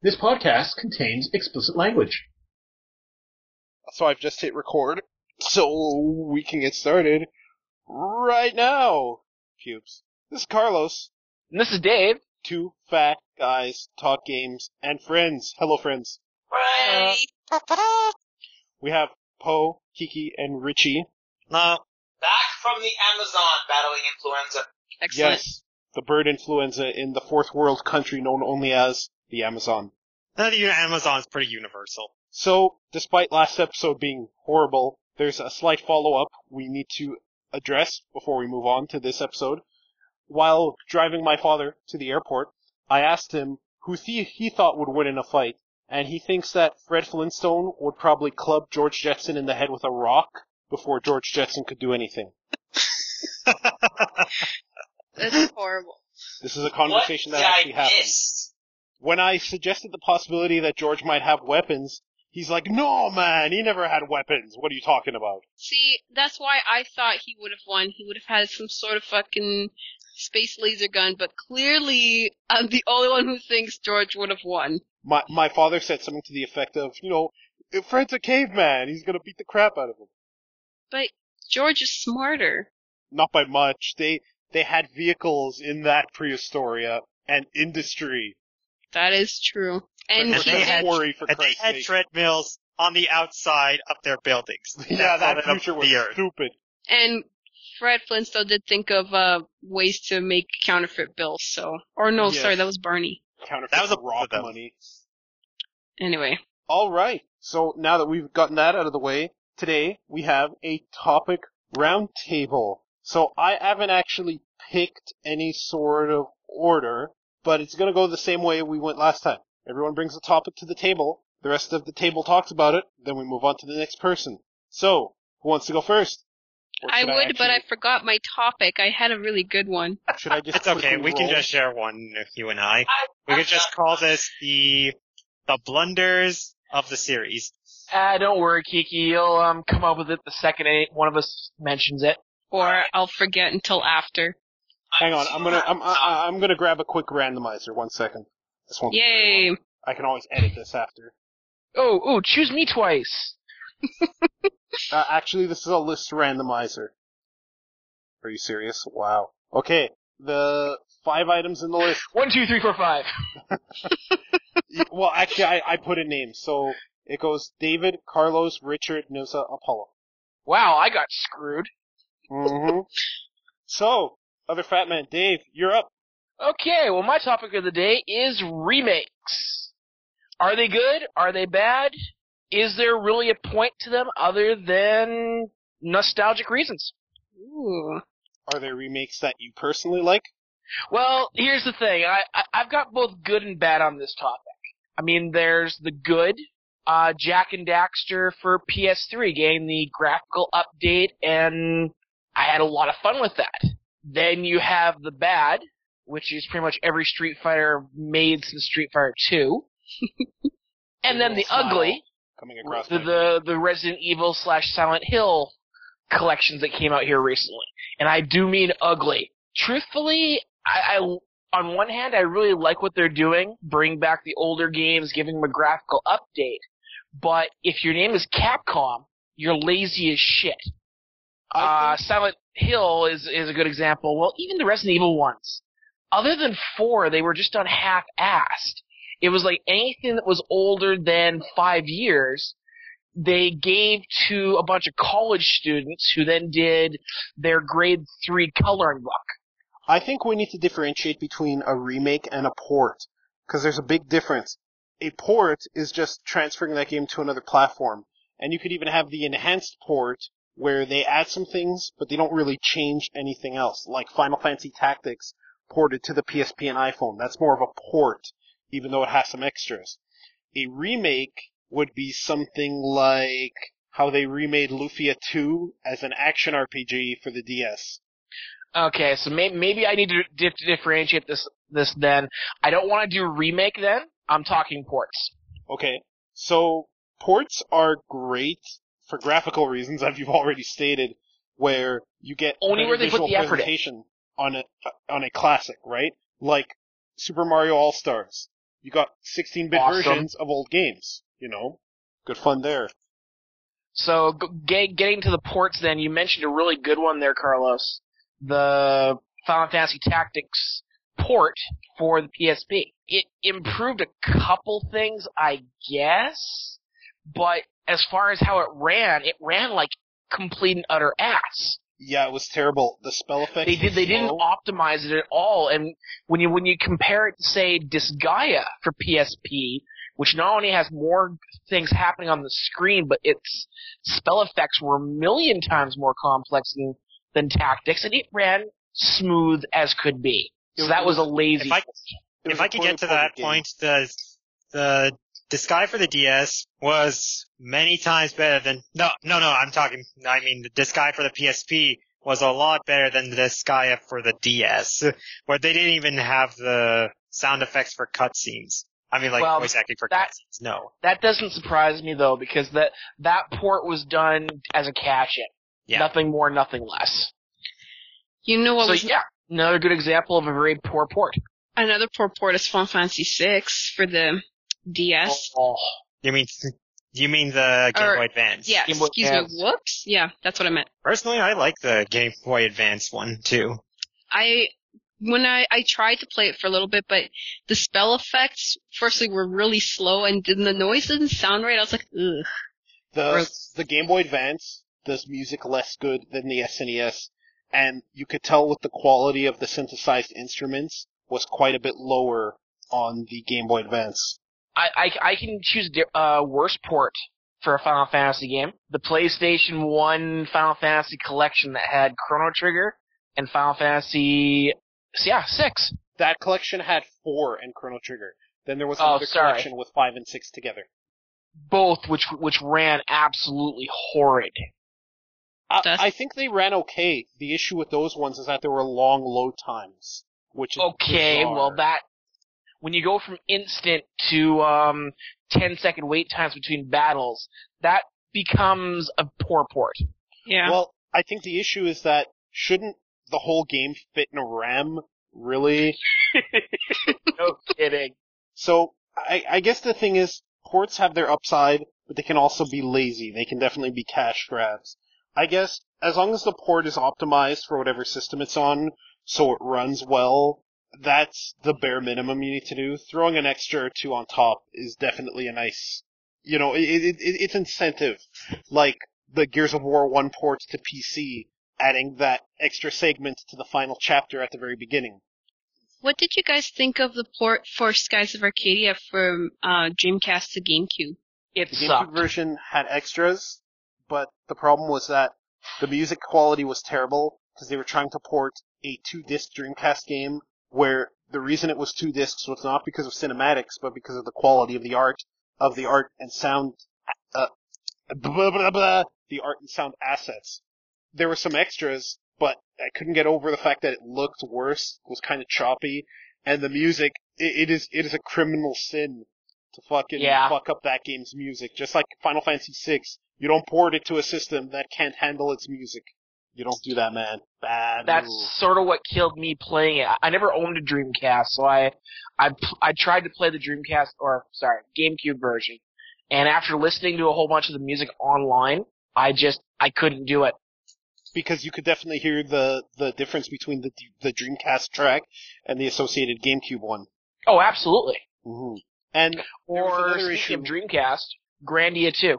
This podcast contains explicit language. So I've just hit record, so we can get started right now. Pubes. This is Carlos. And this is Dave. Two fat guys talk games and friends. Hello, friends. Hey! We have Poe, Kiki, and Richie. Back from the Amazon battling influenza. Excellent. Yes, the bird influenza in the fourth world country known only as the Amazon. The Amazon's pretty universal. So, despite last episode being horrible, there's a slight follow-up we need to address before we move on to this episode. While driving my father to the airport, I asked him who he thought would win in a fight, and he thinks that Fred Flintstone would probably club George Jetson in the head with a rock before George Jetson could do anything. That's horrible. This is a conversation that actually happened. When I suggested the possibility that George might have weapons, he's like, no, man, he never had weapons. What are you talking about? See, that's why I thought he would have won. He would have had some sort of fucking space laser gun, but clearly I'm the only one who thinks George would have won. My father said something to the effect of, if Fred's a caveman, he's gonna beat the crap out of him. But George is smarter. Not by much. They had vehicles in that prehistoria and industry. That is true. And they had sake. treadmills on the outside of their buildings. Yeah, that future was stupid. And Fred Flintstone did think of ways to make counterfeit bills, so... Or no, Yes. sorry, that was Barney. Counterfeit That was a rock money. Anyway. Alright, so now that we've gotten that out of the way, today we have a topic roundtable. So I haven't actually picked any sort of order, but it's going to go the same way we went last time. Everyone brings a topic to the table, the rest of the table talks about it, then we move on to the next person. So, who wants to go first? I would, but I forgot my topic. I had a really good one. Should I just It's okay, quickly we can roll? just share one if you and I. We could just call this the blunders of the series. Don't worry, Kiki. You'll come up with it the second one of us mentions it. Or I'll forget until after. Hang on, I'm gonna grab a quick randomizer. 1 second. This won't be very Yay! long. I can always edit this after. Oh, choose me twice. Actually, this is a list randomizer. Are you serious? Wow. Okay, the 5 items in the list. 1, 2, 3, 4, 5. Well, actually, I put in names, so it goes David, Carlos, Richard, Nilsa, Apollo. Wow, I got screwed. Mm-hmm. So, other fat man, Dave, you're up. Okay, well, my topic of the day is remakes. Are they good? Are they bad? Is there really a point to them other than nostalgic reasons? Ooh. Are there remakes that you personally like? Well, here's the thing. I've got both good and bad on this topic. I mean, there's the good, Jack and Daxter for PS3 getting the graphical update, and I had a lot of fun with that. Then you have the bad, which is pretty much every Street Fighter made since Street Fighter 2. And then the ugly, Coming across the Resident Evil / Silent Hill collections that came out here recently. And I do mean ugly. Truthfully, I on one hand, I really like what they're doing, bring back the older games, giving them a graphical update. But if your name is Capcom, you're lazy as shit. Silent Hill is a good example. Well, even the Resident Evil ones. Other than 4, they were just done half-assed. It was like anything that was older than 5 years, they gave to a bunch of college students who then did their grade 3 coloring book. I think we need to differentiate between a remake and a port, because there's a big difference. A port is just transferring that game to another platform, and you could even have the enhanced port where they add some things, but they don't really change anything else, like Final Fantasy Tactics ported to the PSP and iPhone. That's more of a port, even though it has some extras. A remake would be something like how they remade Lufia 2 as an action RPG for the DS. Okay, so maybe I need to differentiate this then. I don't want to do remake then. I'm talking ports. Okay, so ports are great for graphical reasons, as you've already stated, where you get only where they put the effort presentation on a classic, right? Like Super Mario All-Stars. You got 16-bit Awesome. versions of old games, you know? Good fun there. So, getting to the ports then, you mentioned a really good one there, Carlos. The Final Fantasy Tactics port for the PSP. It improved a couple things, I guess, but as far as how it ran like complete and utter ass. Yeah, it was terrible. The spell effects They didn't optimize it at all, and when you compare it to, say, Disgaea for PSP, which not only has more things happening on the screen, but its spell effects were a million times more complex than Tactics, and it ran smooth as could be. So that was a lazy... If I could get to that point, the Disgaea for the DS was many times better than... No, I mean, the Disgaea for the PSP was a lot better than the Disgaea for the DS, where they didn't even have the sound effects for cutscenes. I mean, voice acting for cutscenes, no. That doesn't surprise me, though, because that port was done as a cash-in. Yeah. Nothing more, nothing less. You know what another good example of a very poor port. Another poor port is Final Fantasy VI for the DS. Oh. You mean the Game Boy Advance? Yeah, Game Boy excuse Advance. me, whoops. Yeah, that's what I meant. Personally, I like the Game Boy Advance one, too. When I tried to play it for a little bit, but the spell effects, firstly, were really slow, and the noise didn't sound right. I was like, ugh. The Game Boy Advance does music less good than the SNES, and you could tell with the quality of the synthesized instruments was quite a bit lower on the Game Boy Advance. I can choose a worse port for a Final Fantasy game. The PlayStation 1 Final Fantasy collection that had Chrono Trigger and Final Fantasy... Yeah, 6. That collection had 4 and Chrono Trigger. Then there was another collection with 5 and 6 together. Both, which ran absolutely horrid. I think they ran okay. The issue with those ones is that there were long load times, which is okay. bizarre. Well, that when you go from instant to 10-second wait times between battles, that becomes a poor port. Yeah. Well, I think the issue is that shouldn't the whole game fit in a RAM? Really? No kidding. So, I guess the thing is, ports have their upside, but they can also be lazy. They can definitely be cash grabs. I guess, as long as the port is optimized for whatever system it's on, so it runs well, that's the bare minimum you need to do. Throwing an extra or two on top is definitely a nice, it's incentive. Like the Gears of War 1 port to PC, adding that extra segment to the final chapter at the very beginning. What did you guys think of the port for Skies of Arcadia from Dreamcast to GameCube? It The sucked. GameCube version had extras, but the problem was that the music quality was terrible because they were trying to port a 2-disc Dreamcast game where the reason it was 2 discs was not because of cinematics, but because of the quality of the art and sound, the art and sound assets. There were some extras, but I couldn't get over the fact that it looked worse, was kind of choppy, and the music, it is a criminal sin to fucking fuck up that game's music. Just like Final Fantasy VI, you don't port it to a system that can't handle its music. You don't do that, man. Bad That's rule. sort of what killed me playing it. I never owned a Dreamcast, so I tried to play the GameCube version, and after listening to a whole bunch of the music online, I couldn't do it. Because you could definitely hear the difference between the Dreamcast track and the associated GameCube one. Oh, absolutely. Mm-hmm. And there was Or another speaking issue. of Dreamcast, Grandia 2.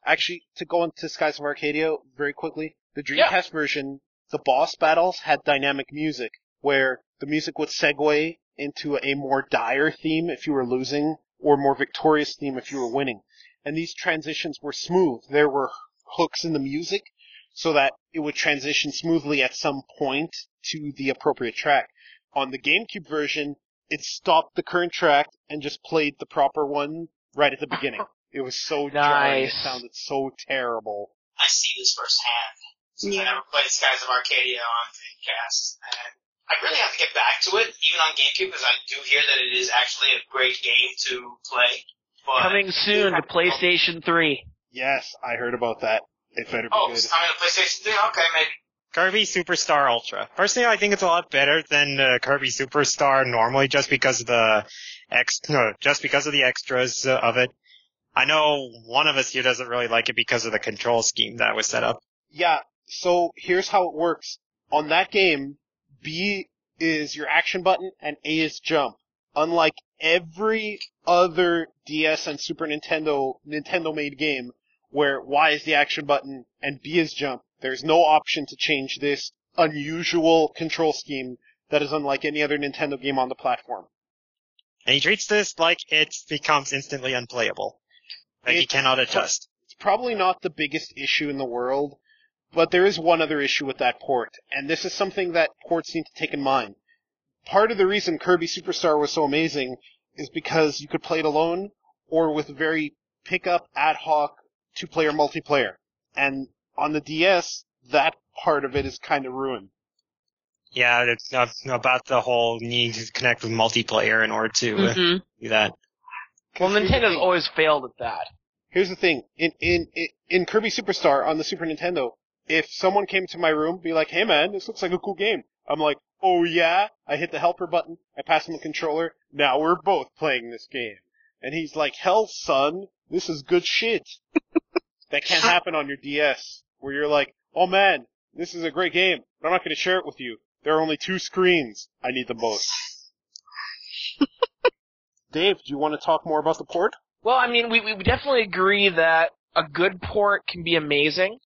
Actually, to go into Skies of Arcadia very quickly, the Dreamcast version, the boss battles had dynamic music, where the music would segue into a more dire theme if you were losing, or more victorious theme if you were winning. And these transitions were smooth. There were hooks in the music, so that it would transition smoothly at some point to the appropriate track. On the GameCube version, it stopped the current track and just played the proper one right at the beginning. It was so jarring. It sounded so terrible. I see this firsthand. Since I never played Skies of Arcadia on Dreamcast. And I really have to get back to it, even on GameCube, because I do hear that it is actually a great game to play. But Coming soon to PlayStation 3. Yes, I heard about that. It better be Oh, good. it's coming to PlayStation 3? Okay, maybe. Kirby Superstar Ultra. Personally, I think it's a lot better than Kirby Superstar normally, just because of the extras of it. I know one of us here doesn't really like it because of the control scheme that was set up. Yeah, so here's how it works. On that game, B is your action button and A is jump. Unlike every other DS and Super Nintendo-made game, where Y is the action button and B is jump, there's no option to change this unusual control scheme that is unlike any other Nintendo game on the platform. And he treats this like it becomes instantly unplayable. Like he cannot adjust. It's probably not the biggest issue in the world, but there is one other issue with that port, and this is something that ports need to take in mind. Part of the reason Kirby Superstar was so amazing is because you could play it alone or with very pick-up, ad hoc, two-player multiplayer. And on the DS, that part of it is kind of ruined. Yeah, it's about the whole need to connect with multiplayer in order to do that. Well, Nintendo's always failed at that. Here's the thing. In Kirby Superstar on the Super Nintendo, if someone came to my room, be like, hey man, this looks like a cool game. I'm like, oh yeah? I hit the helper button, I pass him the controller, now we're both playing this game. And he's like, hell son, this is good shit. That can't happen on your DS, where you're like, oh man, this is a great game, but I'm not going to share it with you. There are only 2 screens. I need them both. Dave, do you want to talk more about the port? Well, I mean, we definitely agree that a good port can be amazing.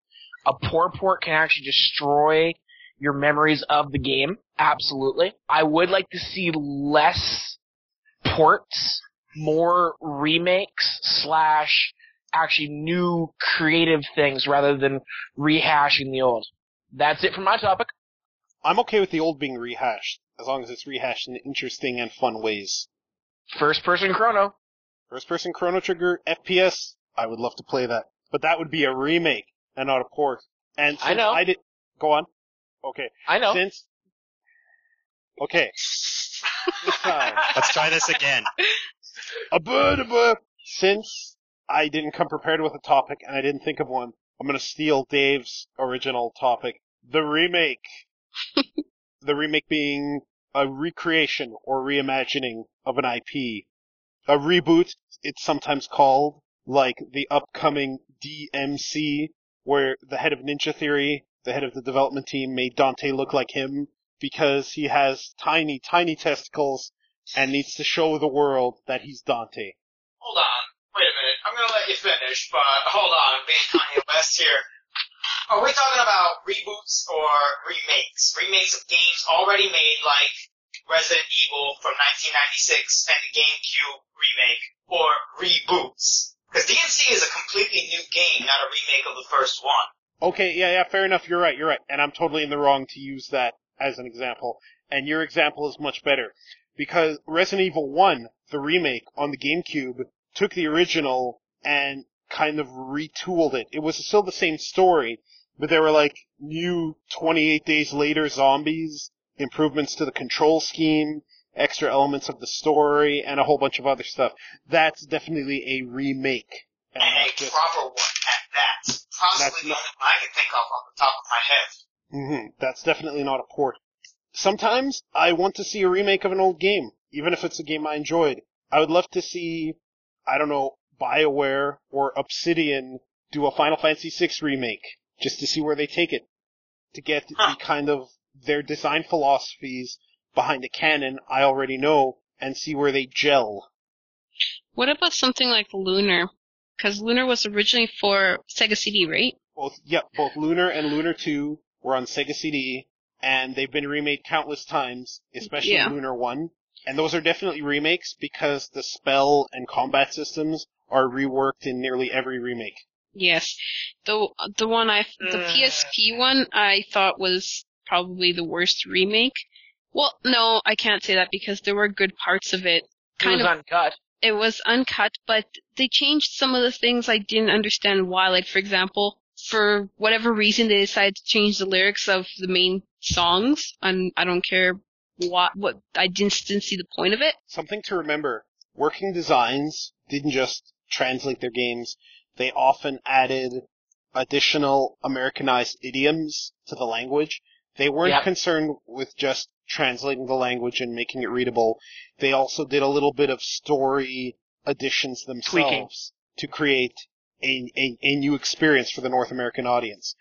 A poor port can actually destroy your memories of the game. Absolutely. I would like to see less ports, more remakes / actually new creative things rather than rehashing the old. That's it for my topic. I'm okay with the old being rehashed, as long as it's rehashed in interesting and fun ways. First-person Chrono. First-person Chrono Trigger, FPS, I would love to play that. But that would be a remake and not a port. And since I know. Go on. Okay. I know. Okay. This time. Let's try this again. Since I didn't come prepared with a topic and I didn't think of one, I'm going to steal Dave's original topic. The remake. The remake being a recreation or reimagining of an IP. A reboot, it's sometimes called, like the upcoming DMC, where the head of Ninja Theory, the head of the development team, made Dante look like him because he has tiny, tiny testicles and needs to show the world that he's Dante. Hold on. Wait a minute. I'm gonna let you finish, but hold on. I'm being Kanye West here. Are we talking about reboots or remakes? Remakes of games already made, like Resident Evil from 1996 and the GameCube remake, or reboots? Because DMC is a completely new game, not a remake of the first one. Okay, yeah, fair enough, you're right. And I'm totally in the wrong to use that as an example. And your example is much better. Because Resident Evil 1, the remake on the GameCube, took the original and kind of retooled it. It was still the same story, but there were like new 28 Days Later zombies, improvements to the control scheme, extra elements of the story, and a whole bunch of other stuff. That's definitely a remake. And a proper one at that. Possibly the only one I can think of off the top of my head. That's definitely not a port. Sometimes I want to see a remake of an old game, even if it's a game I enjoyed. I would love to see, I don't know, BioWare or Obsidian do a Final Fantasy VI remake, just to see where they take it. To get the kind of their design philosophies behind the canon I already know, and see where they gel. What about something like Lunar? Because Lunar was originally for Sega CD, right? Both Lunar and Lunar 2 were on Sega CD, and they've been remade countless times, especially Lunar 1. And those are definitely remakes because the spell and combat systems are reworked in nearly every remake. Yes. The PSP one I thought was probably the worst remake. Well, no, I can't say that because there were good parts of it. It was uncut. It was uncut, but they changed some of the things I didn't understand why. Like, for example, for whatever reason, they decided to change the lyrics of the main songs, and I don't care what I didn't see the point of it. Something to remember, working designs didn't just translate their games. They often added additional Americanized idioms to the language. They weren't concerned with just translating the language and making it readable. They also did a little bit of story additions themselves to create a new experience for the North American audience.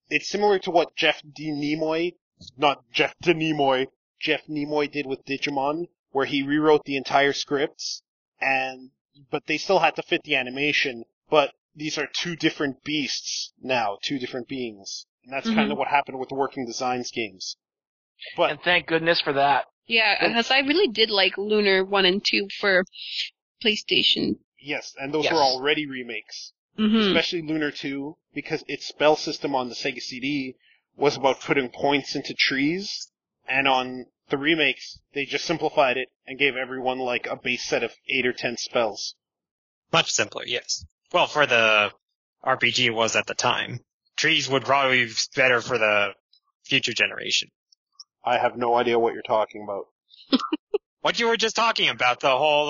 It's similar to what Jeff Nimoy did with Digimon, where he rewrote the entire scripts, but they still had to fit the animation, but these are two different beasts now, two different beings. And that's kind of what happened with the Working Designs games. And thank goodness for that. Yeah, because I really did like Lunar 1 and 2 for PlayStation. Yes, and those were already remakes. Especially Lunar 2, because its spell system on the Sega CD was about putting points into trees, and on the remakes, they just simplified it and gave everyone like a base set of 8 or 10 spells. Much simpler, yes. Well, for the RPG it was at the time. Trees would probably be better for the future generation. I have no idea what you're talking about. What you were just talking about, the whole,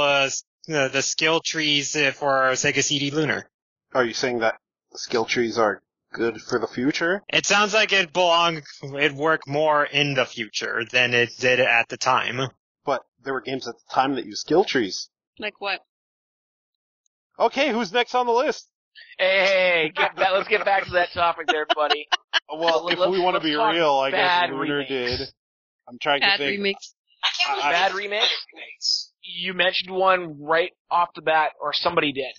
the skill trees for Sega CD Lunar. Are you saying that the skill trees are good for the future? It sounds like it'd work more in the future than it did at the time. But there were games at the time that used skill trees. Like what? Okay, who's next on the list? Hey, let's get back to that topic there, buddy. Well, if we want to be real, I guess Lunar did. I'm trying to think. Remakes. I can't believe Bad remakes? You mentioned one right off the bat, or somebody did.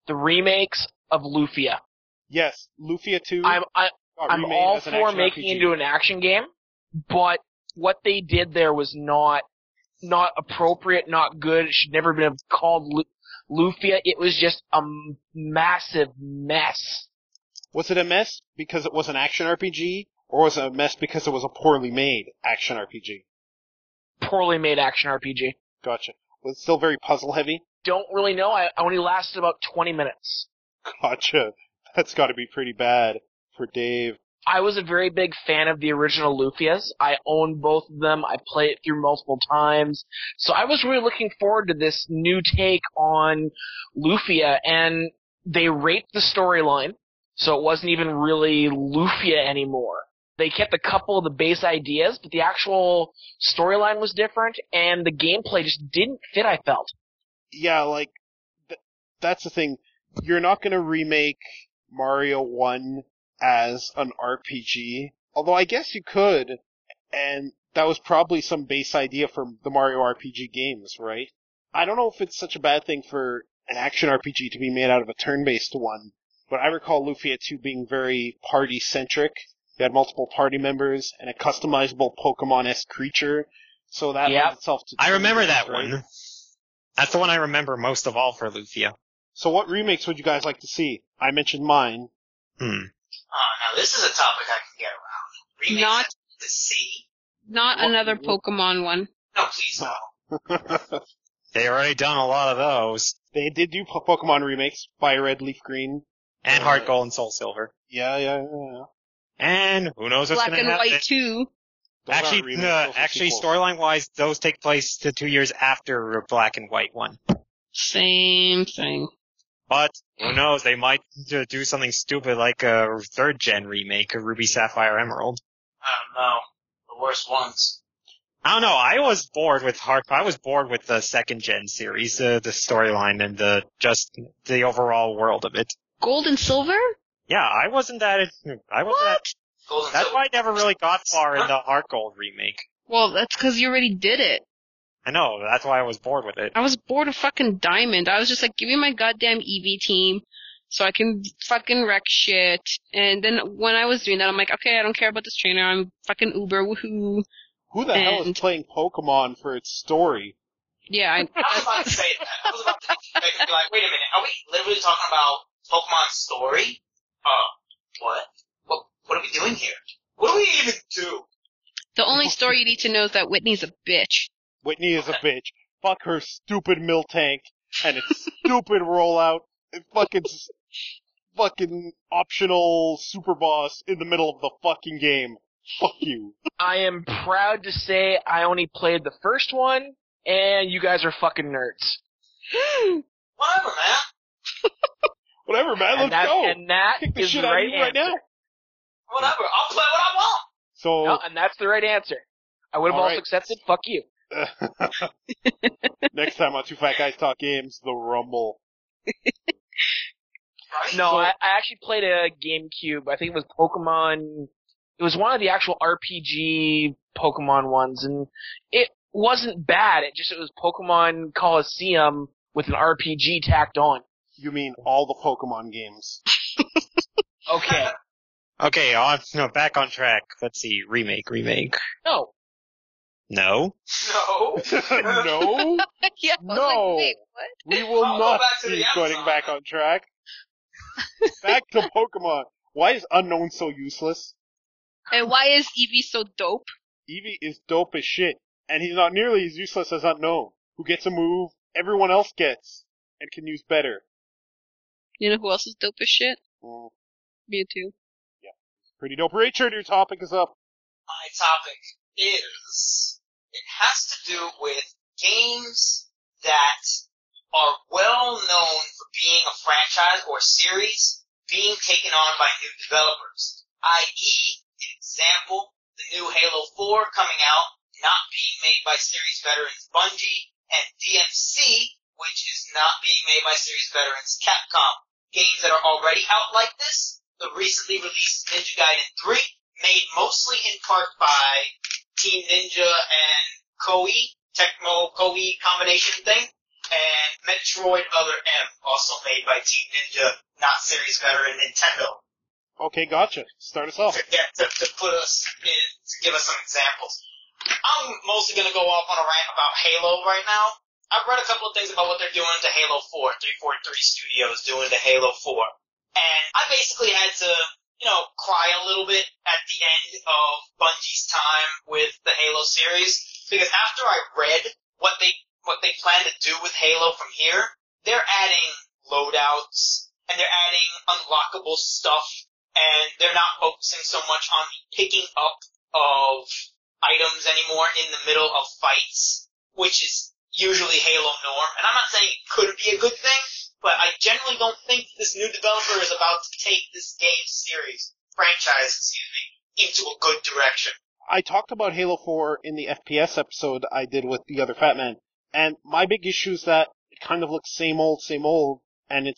The remakes of Lufia. Yes, Lufia 2. I'm all for making it into an action game, but what they did there was not appropriate, not good. It should never have been called Lufia. It was just a massive mess. Was it a mess because it was an action RPG, or was it a mess because it was a poorly made action RPG? Poorly made action RPG. Gotcha. Was it still very puzzle heavy? Don't really know. I only lasted about 20 minutes. Gotcha. That's gotta be pretty bad for Dave. I was a very big fan of the original Lufias. I own both of them. I played it through multiple times. So I was really looking forward to this new take on Lufia, and they raped the storyline, so it wasn't even really Lufia anymore. They kept a couple of the base ideas, but the actual storyline was different, and the gameplay just didn't fit, I felt. Yeah, like, that's the thing. You're not gonna remake Mario 1 as an RPG, although I guess you could, and that was probably some base idea from the Mario RPG games, right? I don't know if it's such a bad thing for an action RPG to be made out of a turn-based one, but I recall Lufia 2 being very party-centric. You had multiple party members and a customizable Pokemon-esque creature, so that lends itself to... I remember that one. That's the one I remember most of all for Lufia. So what remakes would you guys like to see? I mentioned mine. Now this is a topic I can get around. Remakes to see. Not another Pokemon one. No, please no. They already done a lot of those. They did do Pokemon remakes, Fire Red, Leaf Green. And Heart Gold and Soul Silver. Yeah. And who knows what's going to happen. Black and White 2. Actually, storyline-wise, those take place 2 years after Black and White one. Same thing. But, who knows, they might do something stupid like a 3rd gen remake of Ruby Sapphire Emerald. I don't know. The worst ones. I don't know, I was bored with the 2nd gen series, the storyline and the overall world of it. Gold and Silver? Yeah, That's why I never really got far in the Heart Gold remake. Well, that's because you already did it. I know, that's why I was bored with it. I was bored of fucking Diamond. I was just like, give me my goddamn EV team so I can fucking wreck shit. And then when I was doing that, I'm like, okay, I don't care about this trainer. I'm fucking Uber, woohoo. Who the hell is playing Pokemon for its story? Yeah, I was about to say that. I was about to be like, wait a minute, are we literally talking about Pokemon's story? What are we doing here? What do we even do? The only story you need to know is that Whitney's a bitch. Whitney is a bitch. Fuck her stupid Miltank and its stupid rollout. And fucking optional super boss in the middle of the fucking game. Fuck you. I am proud to say I only played the first one, and you guys are fucking nerds. Whatever, man. Whatever, Whatever, man. Let's go. And that Kick the is shit the out right of you right answer. now. Whatever. I'll play what I want. So, No, and that's the right answer. I would have All also right. accepted. Fuck you. next time on Two Fat Guys Talk Games, the Rumble. Right? No, So- I actually played a GameCube. I think it was Pokemon. It was one of the actual RPG Pokemon ones, and it wasn't bad. It was Pokemon Coliseum with an RPG tacked on. You mean all the Pokemon games? Okay. Okay, back on track. Let's see. Remake. No. No? No. No? Yeah, I was No. like, wait, what? We will I'll go not back to be the going Amazon. back on track. Back to Pokemon. Why is Unknown so useless? And why is Eevee so dope? Eevee is dope as shit, and he's not nearly as useless as Unknown, who gets a move everyone else gets, and can use better. You know who else is dope as shit? Mm, Mewtwo. pretty dope. Richard, your topic is up. My topic is, it has to do with games that are well known for being a franchise or series being taken on by new developers, i.e., an example, the new Halo 4 coming out, not being made by series veterans Bungie, and DMC, which is not being made by series veterans Capcom. Games that are already out like this, the recently released Ninja Gaiden 3, made mostly in part by Team Ninja and Koei, Tecmo-Koei combination thing, and Metroid Other M, also made by Team Ninja, not series veteran Nintendo. Okay, gotcha. Start us off. To put us in, to give us some examples. I'm mostly gonna go off on a rant about Halo right now. I've read a couple of things about what they're doing to Halo 4, 343 Studios doing to Halo 4. And I basically had to, cry a little bit at the end of Bungie's time with the Halo series, because after I read what they plan to do with Halo from here, they're adding loadouts, and they're adding unlockable stuff, and they're not focusing so much on the picking up of items anymore in the middle of fights, which is usually Halo norm. And I'm not saying it could be a good thing, but I generally don't think this new developer is about to take this franchise, into a good direction. I talked about Halo 4 in the FPS episode I did with the other Fat Man, and my big issue is that it kind of looks same old, and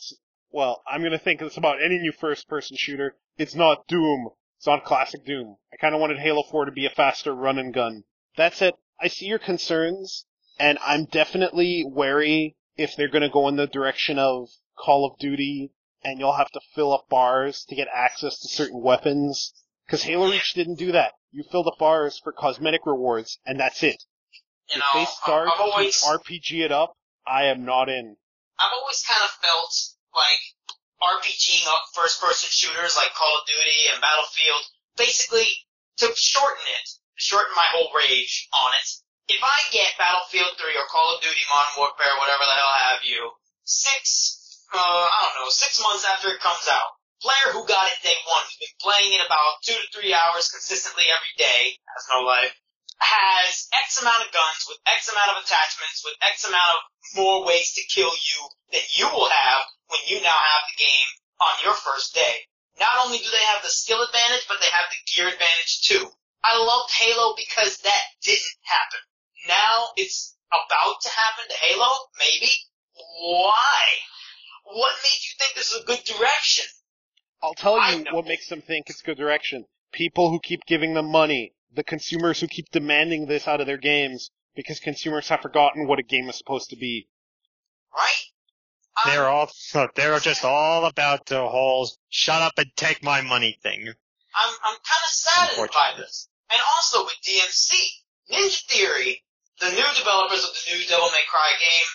I'm gonna think it's about any new first-person shooter. It's not Doom. It's not classic Doom. I kind of wanted Halo 4 to be a faster run and gun. That said, I see your concerns, and I'm definitely wary if they're gonna go in the direction of Call of Duty, and you'll have to fill up bars to get access to certain weapons. Because Halo Reach didn't do that. You filled up bars for cosmetic rewards, and that's it. If they start I've always, to RPG it up, I am not in. I've always kind of felt like RPGing up first-person shooters like Call of Duty and Battlefield, basically, to shorten my whole rage on it, if I get Battlefield 3 or Call of Duty Modern Warfare, whatever the hell have you, 6 months after it comes out, player who got it day one, who's been playing it about 2 to 3 hours consistently every day, has no life, has X amount of guns with X amount of attachments with X amount of more ways to kill you than you will have when you now have the game on your first day. Not only do they have the skill advantage, but they have the gear advantage too. I loved Halo because that didn't happen. Now it's about to happen to Halo? Maybe? Why? What made you think this is a good direction? I'll tell you what makes them think it's good direction. People who keep giving them money. The consumers who keep demanding this out of their games because consumers have forgotten what a game is supposed to be. Right? They're just all about the whole shut up and take my money thing. I'm kind of saddened by this. And also with DMC, Ninja Theory, the new developers of the new Devil May Cry game,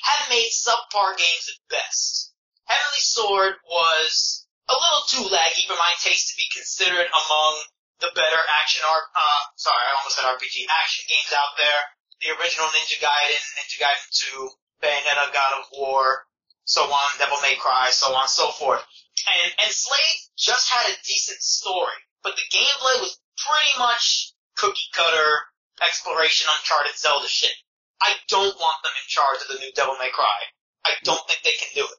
have made subpar games at best. Heavenly Sword was a little too laggy for my taste to be considered among the better action RPG action games out there. The original Ninja Gaiden 2, Bayonetta, God of War, so on, Devil May Cry, so on and so forth. And Enslaved just had a decent story, but the gameplay was pretty much cookie cutter, exploration, Uncharted Zelda shit. I don't want them in charge of the new Devil May Cry. I don't think they can do it.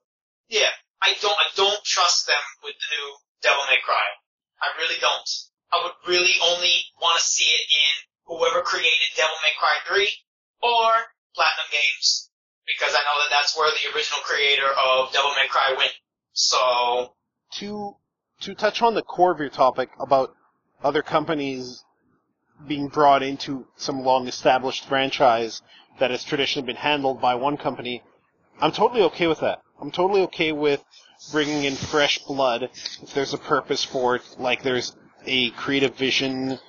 Yeah, I don't trust trust them with the new Devil May Cry. I really don't. I would really only want to see it in whoever created Devil May Cry 3 or Platinum Games, because I know that that's where the original creator of Devil May Cry went. So, to touch on the core of your topic about other companies being brought into some long-established franchise that has traditionally been handled by one company, I'm totally okay with that. I'm totally okay with bringing in fresh blood if there's a purpose for it, like there's a creative vision,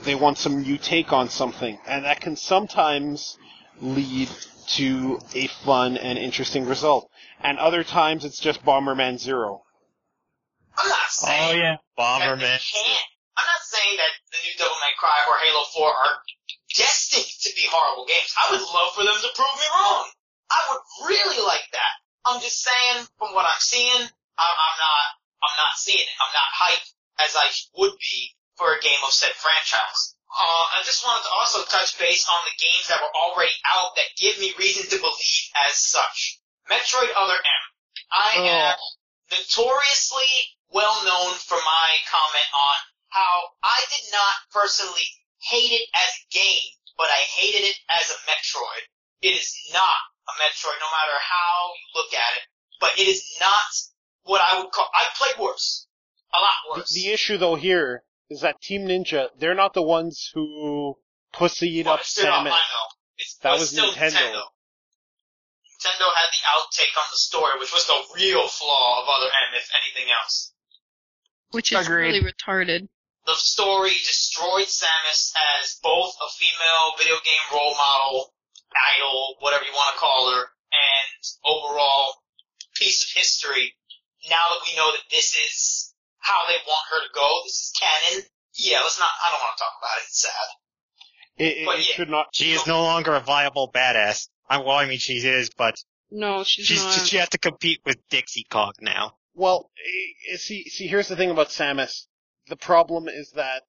they want some new take on something, and that can sometimes lead to a fun and interesting result. And other times it's just Bomberman Zero. I'm not saying Bomberman. that they can't. I'm not saying that the new Devil May Cry or Halo 4 are destined to be horrible games. I would love for them to prove me wrong. I would really like that. I'm just saying, from what I'm seeing, I'm not seeing it. I'm not hyped as I would be for a game of said franchise. I just wanted to also touch base on the games that were already out that give me reason to believe as such. Metroid Other M. I am notoriously well known for my comment on how I did not personally hate it as a game, but I hated it as a Metroid. It is not a Metroid, no matter how you look at it, but it is not what I would call... I've played worse. A lot worse. The issue, though, here is that Team Ninja, they're not the ones who pussied up Samus. I know. That was still Nintendo. Nintendo had the outtake on the story, which was the real flaw of Other M, if anything else. Which is really retarded. The story destroyed Samus as both a female video game role model, idol, whatever you want to call her, and overall piece of history. Now that we know that this is how they want her to go, this is canon, I don't want to talk about it, it's sad. It should not... She is no longer a viable badass. I mean, she is, but... No, she's not. She has to compete with Dixie Cog now. Well, see, here's the thing about Samus. The problem is that,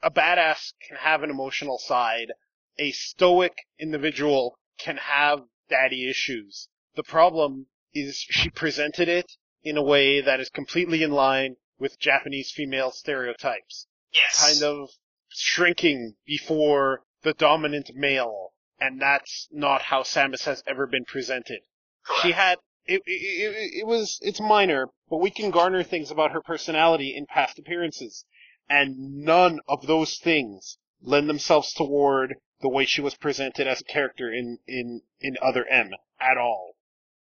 a badass can have an emotional side. A stoic individual can have daddy issues. The problem is she presented it in a way that is completely in line with Japanese female stereotypes. Yes. Kind of shrinking before the dominant male. And that's not how Samus has ever been presented. Correct. She had... It's minor, but we can garner things about her personality in past appearances. And none of those things lend themselves toward the way she was presented as a character in Other M at all.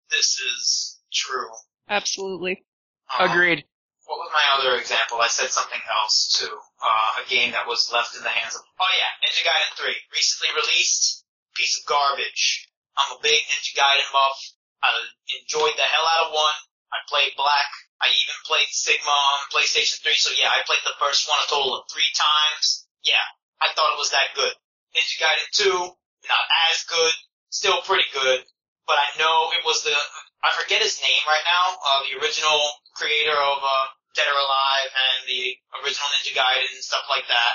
This is true. Absolutely. Agreed. What was my other example? I said something else too. A game that was left in the hands of... Oh yeah, Ninja Gaiden 3. Recently released. Piece of garbage. I'm a big Ninja Gaiden buff. I enjoyed the hell out of 1. I played Black. I even played Sigma on PlayStation 3, so yeah, I played the first one a total of 3 times. Yeah, I thought it was that good. Ninja Gaiden 2, not as good, still pretty good, but I know it was I forget his name right now, the original creator of Dead or Alive and the original Ninja Gaiden and stuff like that,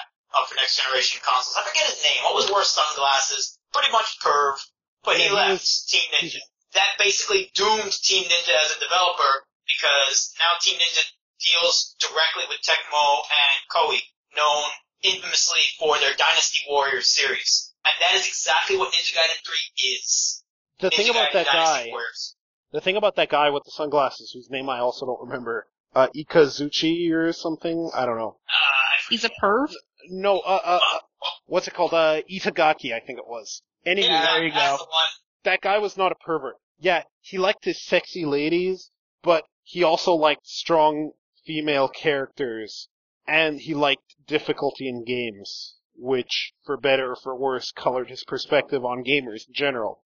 for next generation consoles. I forget his name. Always wore sunglasses, pretty much curve, but he left Team Ninja. That basically doomed Team Ninja as a developer, because now Team Ninja deals directly with Tecmo and Koei, known infamously for their Dynasty Warriors series. And that is exactly what Ninja Gaiden 3 is. The thing about that guy with the sunglasses, whose name I also don't remember, Ikazuchi or something? I don't know. He's a perv? No, what's it called? Itagaki, I think it was. Anyway, there you go. That guy was not a pervert. Yeah, he liked his sexy ladies, but he also liked strong female characters, and he liked difficulty in games, which, for better or for worse, colored his perspective on gamers in general.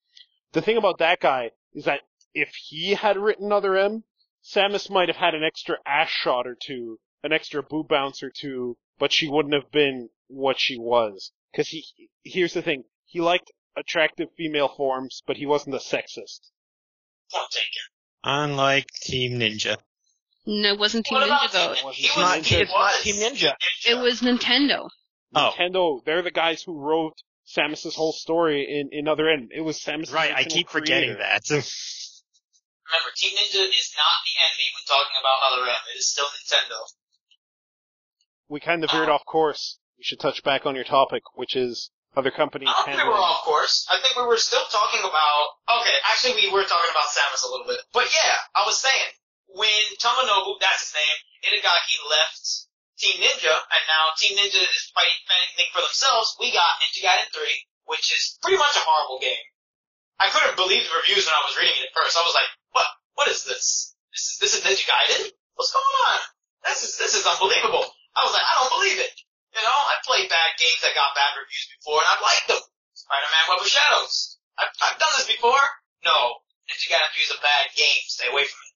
The thing about that guy is that if he had written Other M, Samus might have had an extra ass shot or two, an extra boob bounce or two, but she wouldn't have been what she was. Because here's the thing, he liked attractive female forms, but he wasn't a sexist. Point taken. Unlike Team Ninja. No, it wasn't Team Ninja, though. It's not Team Ninja. It was Nintendo. Nintendo, they're the guys who wrote Samus's whole story in Other M. It was Samus. Right, I keep forgetting that. Remember, Team Ninja is not the enemy when talking about Other M. It is still Nintendo. We kind of veered off course. We should touch back on your topic, which is other companies I don't think we were off course. I think we were still talking about... Okay, actually we were talking about Samus a little bit. But yeah, I was saying, when Tomonobu, that's his name, Itagaki left Team Ninja, and now Team Ninja is fighting for themselves, we got Ninja Gaiden 3, which is pretty much a horrible game. I couldn't believe the reviews when I was reading it at first. I was like, what? What is this? This is Ninja Gaiden? What's going on? This is unbelievable. I was like, I don't believe it. You know, I played bad games that got bad reviews before, and I've liked them. Spider-Man Web of Shadows. I've done this before. No. Ninja Gaiden 3 is a bad game. Stay away from it.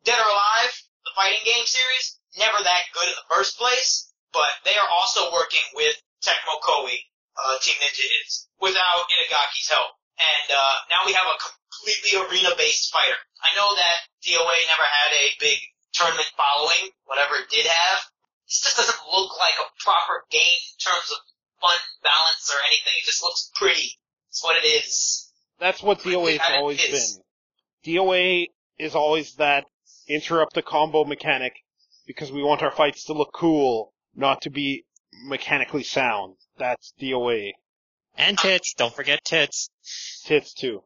Dead or Alive, the fighting game series, never that good in the first place, but they are also working with Tecmo Koei, Team Ninja is, without Itagaki's help. And now we have a completely arena-based fighter. I know that DOA never had a big tournament following, whatever it did have. This just doesn't look like a proper game in terms of fun, balance, or anything. It just looks pretty. It's what it is. That's what DOA's always been. DOA is always that interrupt the combo mechanic because we want our fights to look cool, not to be mechanically sound. That's DOA. And tits. Don't forget tits. Tits, too.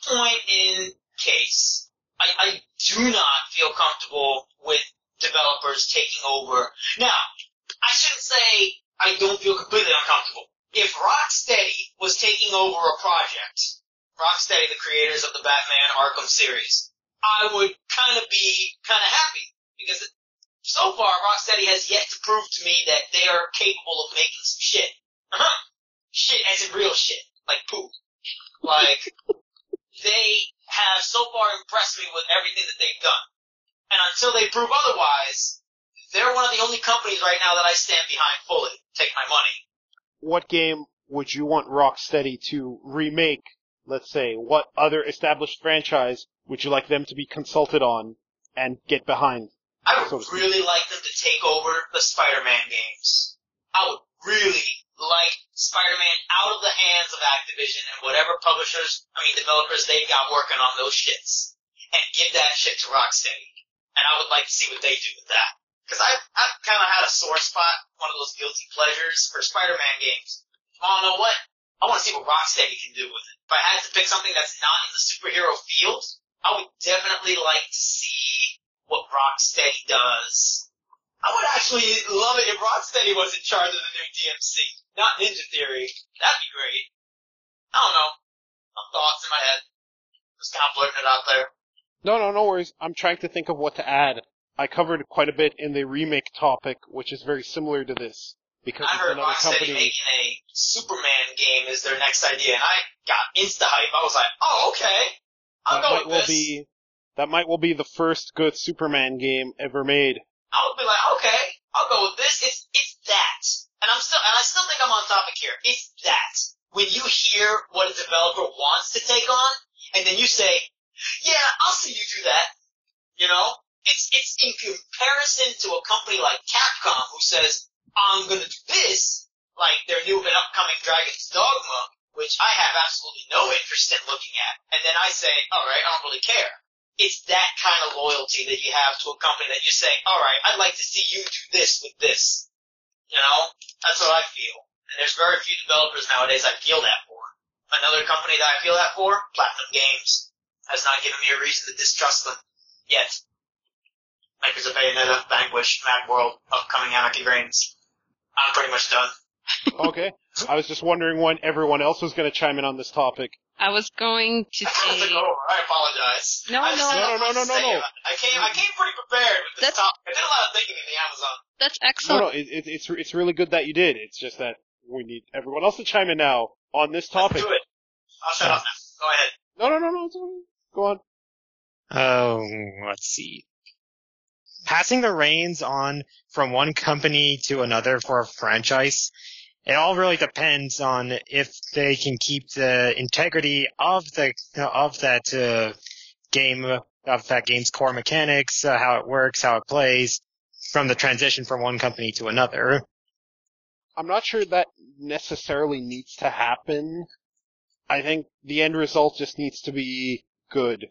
Point in case. I do not feel comfortable with developers taking over. Now, I shouldn't say I don't feel completely uncomfortable. If Rocksteady was taking over a project, Rocksteady, the creators of the Batman Arkham series, I would kind of be kind of happy. Because so far, Rocksteady has yet to prove to me that they are capable of making some shit. Shit as in real shit. Like poop. Like, they have so far impressed me with everything that they've done. And until they prove otherwise, they're one of the only companies right now that I stand behind fully. Take my money. What game would you want Rocksteady to remake, let's say? What other established franchise would you like them to be consulted on and get behind? I would really like them to take over the Spider-Man games. I would really like Spider-Man out of the hands of Activision and whatever developers they've got working on those shits. And give that shit to Rocksteady. And I would like to see what they do with that. Because I've kind of had a sore spot, one of those guilty pleasures for Spider-Man games. I don't know what. I want to see what Rocksteady can do with it. If I had to pick something that's not in the superhero field, I would definitely like to see what Rocksteady does. I would actually love it if Rocksteady was in charge of the new DMC, not Ninja Theory. That'd be great. I don't know. Some thoughts in my head. Just kind of blurting it out there. No worries. I'm trying to think of what to add. I covered quite a bit in the remake topic, which is very similar to this. Because I heard Rocksteady making a Superman game is their next idea, and I got insta-hype. I was like, oh, okay. I'll go with this. That might well be the first good Superman game ever made. I would be like, okay, I'll go with this. It's that. And I still think I'm on topic here. It's that. When you hear what a developer wants to take on, and then you say, yeah, I'll see you do that. You know? It's in comparison to a company like Capcom who says, I'm gonna do this, like their new and upcoming Dragon's Dogma, which I have absolutely no interest in looking at. And then I say, alright, I don't really care. It's that kind of loyalty that you have to a company that you say, alright, I'd like to see you do this with this. You know? That's what I feel. And there's very few developers nowadays I feel that for. Another company that I feel that for, Platinum Games, has not given me a reason to distrust them. Yet. Makers of Bayonetta, Vanquish, Mad World, upcoming Anarchy Reigns. I'm pretty much done. Okay. I was just wondering when everyone else was going to chime in on this topic. I was going to say... I apologize. No. I came pretty prepared with this topic. I did a lot of thinking in the Amazon. That's excellent. No, it's really good that you did. It's just that we need everyone else to chime in now on this topic. Let's do it. I'll shut up now. Go ahead. No. It's okay. Go on. Oh, let's see. Passing the reins on from one company to another for a franchise, it all really depends on if they can keep the integrity of that game's core mechanics, how it works, how it plays, from the transition from one company to another. I'm not sure that necessarily needs to happen. I think the end result just needs to be good.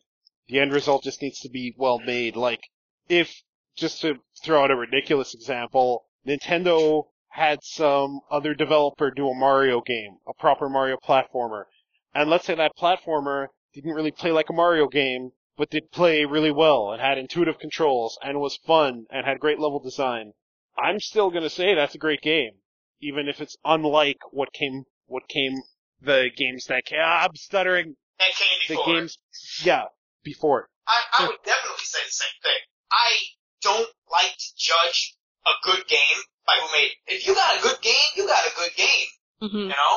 The end result just needs to be well made. Like, if, just to throw out a ridiculous example, Nintendo had some other developer do a Mario game, a proper Mario platformer, and let's say that platformer didn't really play like a Mario game, but did play really well, and had intuitive controls, and was fun, and had great level design. I'm still gonna say that's a great game, even if it's unlike what came, the games that came, I'm stuttering. That came before. The games, yeah, before it. I would definitely say the same thing. I don't like to judge a good game by who made it. If you got a good game, you got a good game. Mm-hmm. You know?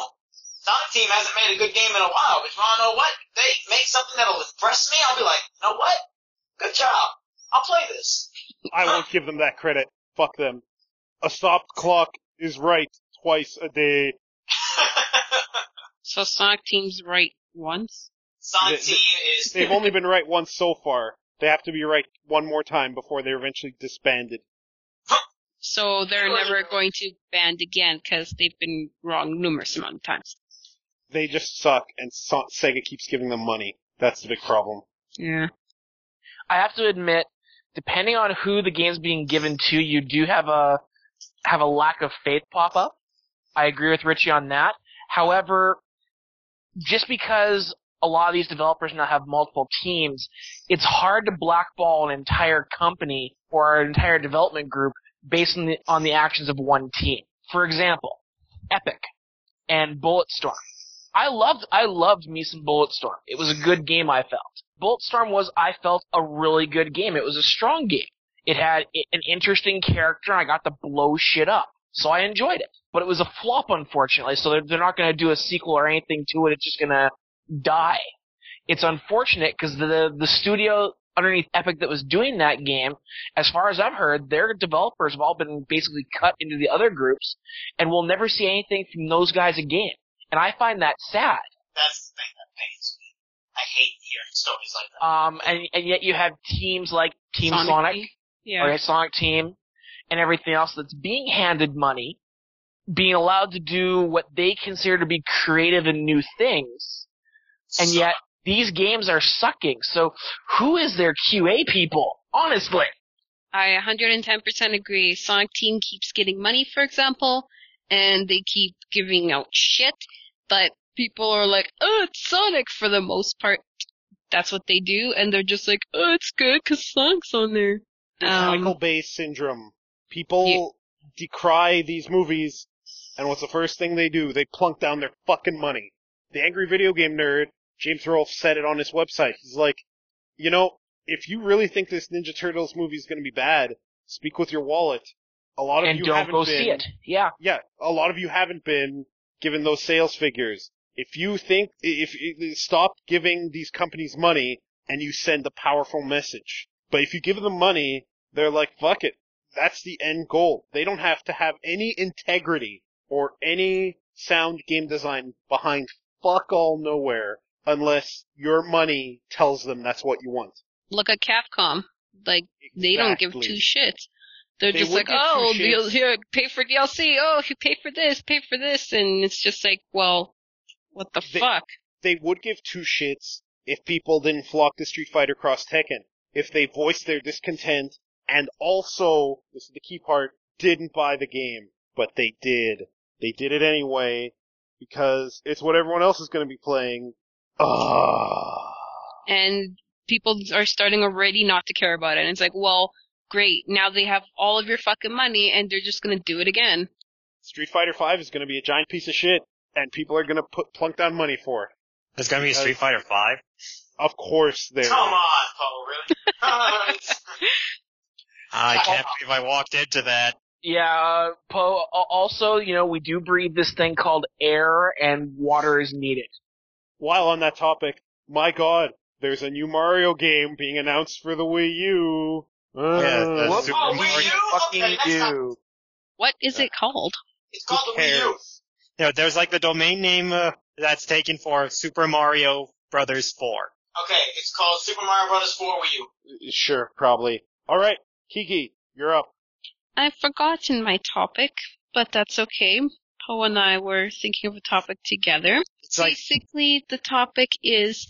Sonic Team hasn't made a good game in a while, but you wanna know what? If they make something that'll impress me, I'll be like, you know what? Good job. I'll play this. I won't give them that credit. Fuck them. A stopped clock is right twice a day. So Sonic Team's right once? Sonic Team is... They've only been right once so far. They have to be right one more time before they're eventually disbanded. So they're never going to band again because they've been wrong numerous amount of times. They just suck, and Sega keeps giving them money. That's the big problem. Yeah. I have to admit, depending on who the game's being given to, you do have a lack of faith pop up. I agree with Richie on that. However, just because a lot of these developers now have multiple teams, it's hard to blackball an entire company or an entire development group based on the actions of one team. For example, Epic and Bulletstorm. I loved me some Bulletstorm. It was a good game, I felt. Bulletstorm was, I felt, a really good game. It was a strong game. It had an interesting character, and I got to blow shit up. So I enjoyed it. But it was a flop, unfortunately, so they're not going to do a sequel or anything to it. It's just going to die. It's unfortunate because the studio underneath Epic that was doing that game, as far as I've heard, their developers have all been basically cut into the other groups, and we'll never see anything from those guys again. And I find that sad. That's the thing that pains me. I hate hearing stories like that. And yet you have teams like Team Sonic yeah. or Sonic Team, and everything else that's being handed money, being allowed to do what they consider to be creative and new things, and yet these games are sucking. So who is their QA people? Honestly. I 110% agree. Sonic Team keeps getting money, for example, and they keep giving out shit, but people are like, oh, it's Sonic for the most part. That's what they do, and they're just like, oh, it's good because Sonic's on there. Michael Bay syndrome. People decry these movies, and what's the first thing they do? They plunk down their fucking money. The Angry Video Game Nerd, James Rolfe, said it on his website. He's like, you know, if you really think this Ninja Turtles movie is going to be bad, speak with your wallet. A lot of and you don't haven't go been, see it. Yeah. Yeah, a lot of you haven't been given those sales figures. If you think, stop giving these companies money and you send a powerful message. But if you give them money, they're like, fuck it. That's the end goal. They don't have to have any integrity or any sound game design behind fuck all nowhere unless your money tells them that's what you want. Look at Capcom. Like, they don't give two shits. They're just like, oh, here, pay for DLC. Oh, you pay for this. And it's just like, well, what the fuck? They would give two shits if people didn't flock to Street Fighter Cross Tekken. If they voiced their discontent and also, this is the key part, didn't buy the game. But they did. They did it anyway because it's what everyone else is going to be playing. And people are starting already not to care about it. And it's like, well, great. Now they have all of your fucking money and they're just going to do it again. Street Fighter V is going to be a giant piece of shit and people are going to plunk down money for it. There's going to be a Street Fighter V? Of course there is. Come on, Paul, really? I can't believe I walked into that. Yeah, Poe, also, you know, we do breathe this thing called air, and water is needed. While on that topic, my god, there's a new Mario game being announced for the Wii U. Yeah, What Super Mario Wii U? fucking Okay, next time. do? What is it called? It's called the Wii U. You know, there's like the domain name that's taken for Super Mario Brothers 4. Okay, it's called Super Mario Bros. 4 Wii U. Sure, probably. Alright, Kiki, you're up. I've forgotten my topic, but that's okay. Poe and I were thinking of a topic together. It's like, Basically, the topic is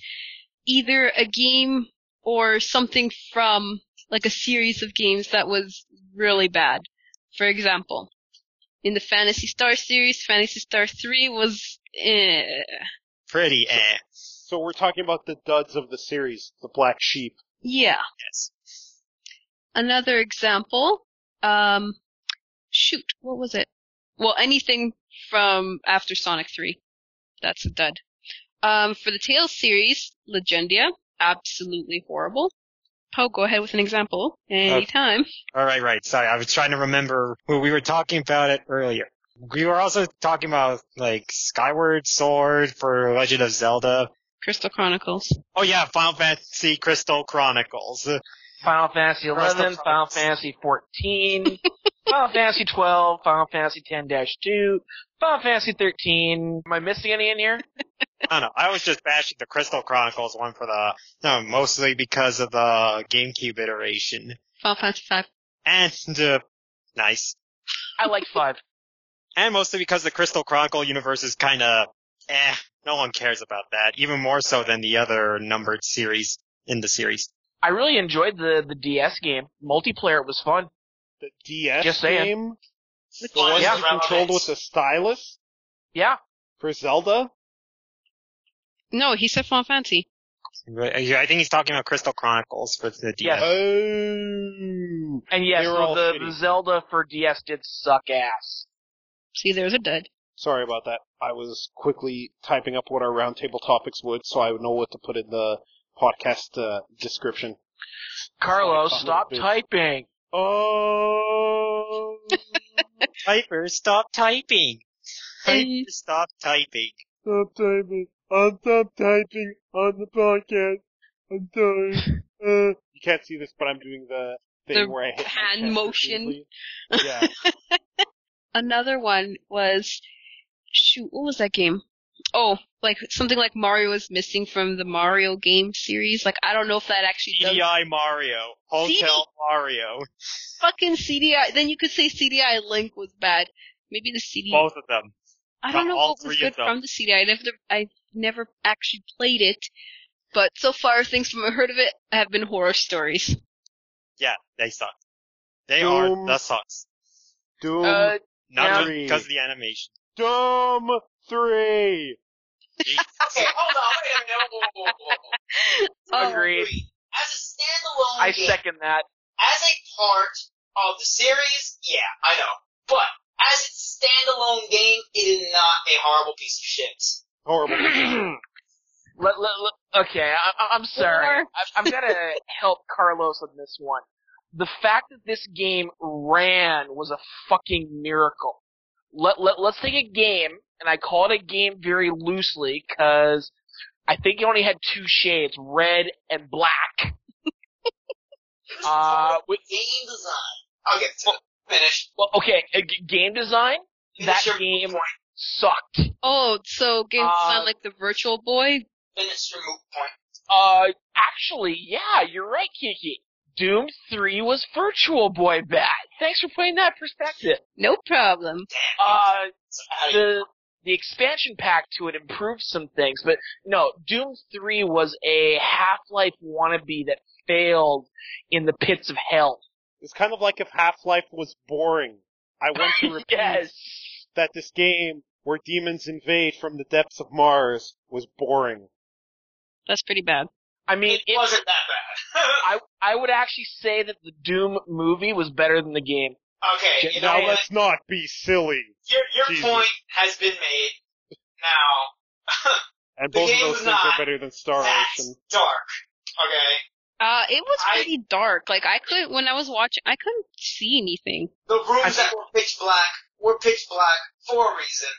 either a game or something from like a series of games that was really bad. For example, in the Phantasy Star series, Phantasy Star 3 was Pretty So we're talking about the duds of the series, the black sheep. Yeah. Yes. Another example, shoot, what was it? Well, anything from after Sonic 3. That's a dud. For the Tales series, Legendia, absolutely horrible. Poe, go ahead with an example anytime. All right. Sorry, I was trying to remember. We were talking about it earlier. We were also talking about, like, Skyward Sword for Legend of Zelda. Crystal Chronicles. Oh yeah, Final Fantasy Crystal Chronicles. Final Fantasy 11, Final Fantasy 14, Final Fantasy 12, Final Fantasy 10-2, Final Fantasy 13. Am I missing any in here? I don't know. I was just bashing the Crystal Chronicles one for mostly because of the GameCube iteration. Final Fantasy 5. And, nice. I like 5. And mostly because the Crystal Chronicle universe is kinda, no one cares about that. Even more so than the other numbered series in the series. I really enjoyed the DS game. Multiplayer was fun. The DS Just saying. game? Which The one Yeah. you controlled with the stylus? Yeah. For Zelda? No, he said Final Fantasy. I think he's talking about Crystal Chronicles for the DS. Yes. Oh. And yes, They were all the shitty. Zelda for DS did suck ass. See, there's a dud. Sorry about that. I was quickly typing up what our roundtable topics would, so I would know what to put in the podcast Carlos, description. stop typing. Oh. Typer, stop typing! Typer, stop typing. Stop typing. I'll stop typing on the podcast. I'm sorry. You can't see this, but I'm doing the thing The where I hit my hand chest motion. repeatedly. Yeah. Another one was, shoot, what was that game? Oh, like something like Mario was missing from the Mario game series. Like, I don't know if that actually does. CDI Mario. Hotel Mario. Fucking CDI. Then you could say CDI Link was bad. Maybe the CD. Both of them. I don't know all what was three of good them. from the CDI. I've never actually played it. But so far, things from I heard of it have been horror stories. Yeah, they suck. They Doom. are the sucks. Doom. Yeah. Not Three. because of the animation. Doom 3. Okay, hold on, wait a minute. Whoa. Agreed. As a standalone I game, second that. as a part of the series, yeah, I know. But as its standalone game, it is not a horrible piece of shit. Horrible. Okay, I'm sorry. I'm gonna help Carlos on this one. The fact that this game ran was a fucking miracle. Let's take a game, and I call it a game very loosely, because I think it only had 2 shades, red and black. With game design. I'll get to it. Finish. Well, okay, game design, Finish that your game point. sucked. Oh, so games sound like the Virtual Boy? Finish your moot point. Actually, yeah, you're right, Kiki. Doom 3 was Virtual Boy bad. Thanks for putting that in perspective. No problem. The expansion pack to it improved some things, but no, Doom 3 was a Half-Life wannabe that failed in the pits of hell. It's kind of like if Half-Life was boring. I want to repeat Yes. that this game, where demons invade from the depths of Mars, was boring. That's pretty bad. I mean, It wasn't that bad. I would actually say that the Doom movie was better than the game. Okay, you know Now what? let's not be silly. Your Jesus. point has been made. Now, And The both of game those was things are not better than Star that's Ocean. dark. Okay? It was pretty dark. Like, when I was watching, I couldn't see anything. The rooms that were pitch black for a reason.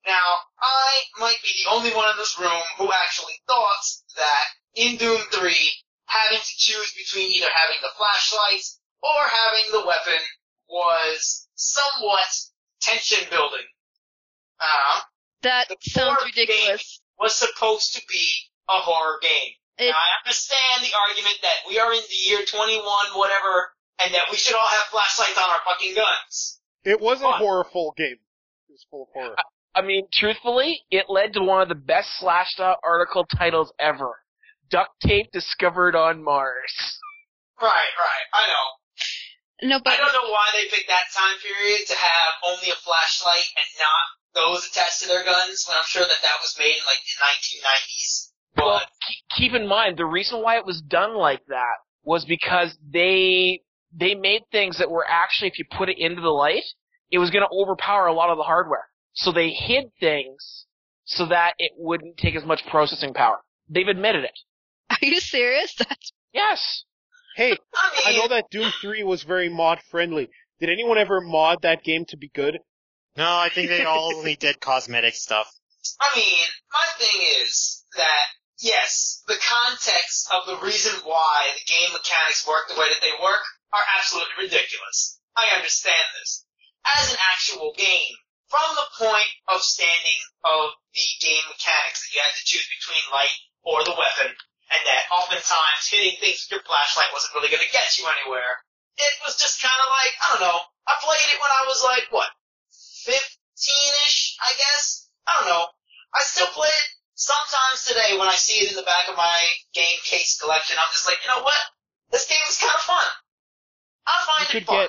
Now, I might be the only one in this room who actually thought that in Doom 3, having to choose between either having the flashlights or having the weapon was somewhat tension building. That The sounds core ridiculous. Was supposed to be a horror game. Now, I understand the argument that we are in the year 21, whatever, and that we should all have flashlights on our fucking guns. It was a Fun. horrorful game. It was full of horror. I mean, truthfully, it led to one of the best Slashdot article titles ever. duct tape discovered on Mars. Right, I know. No, but I don't know why they picked that time period to have only a flashlight and not those attached to their guns, when I'm sure that was made in, like, the 1990s. But Well, keep in mind, the reason why it was done like that was because they made things that were actually, if you put it into the light, it was going to overpower a lot of the hardware. So they hid things so that it wouldn't take as much processing power. They've admitted it. are you serious? Yes. Hey, I I mean, know that Doom 3 was very mod-friendly. Did anyone ever mod that game to be good? No, I think they only did cosmetic stuff. I mean, my thing is that, yes, the context of the reason why the game mechanics work the way that they work are absolutely ridiculous. I understand this. As an actual game, from the point of standing of the game mechanics that you had to choose between light or the weapon, and that oftentimes hitting things with your flashlight wasn't really going to get you anywhere, it was just kind of like, I don't know, I played it when I was like, 15-ish, I guess? I don't know. I still play it sometimes today when I see it in the back of my game case collection. I'm just like, you know what? This game is kind of fun. I find it fun.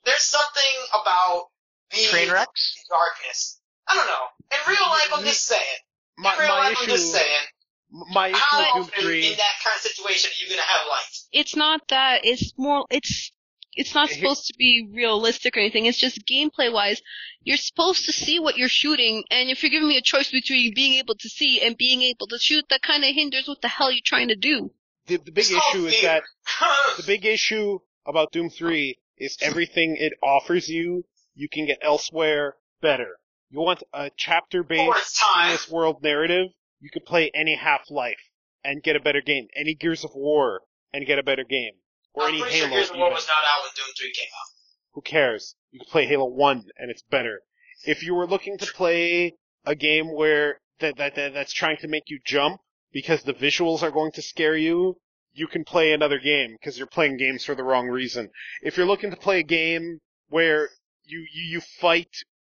There's something about the Train wrecks? darkness. I don't know. In real life, I'm just saying. My issue How with Doom often 3... in that kind of situation are you going to have light? It's not that. It's more. It's not supposed to be realistic or anything. It's just gameplay wise. You're supposed to see what you're shooting, and if you're giving me a choice between being able to see and being able to shoot, that kind of hinders what the hell you're trying to do. The big issue is that the big issue about Doom 3 is everything it offers you can get elsewhere better. You want a chapter-based seamless world narrative, you could play any Half-Life and get a better game. Any Gears of War and get a better game. Or any Halo. Sure Gears of War was not out when Doom 3 came out. Who cares? You can play Halo 1 and it's better. If you were looking to play a game where that's trying to make you jump because the visuals are going to scare you, you can play another game because you're playing games for the wrong reason. If you're looking to play a game where you fight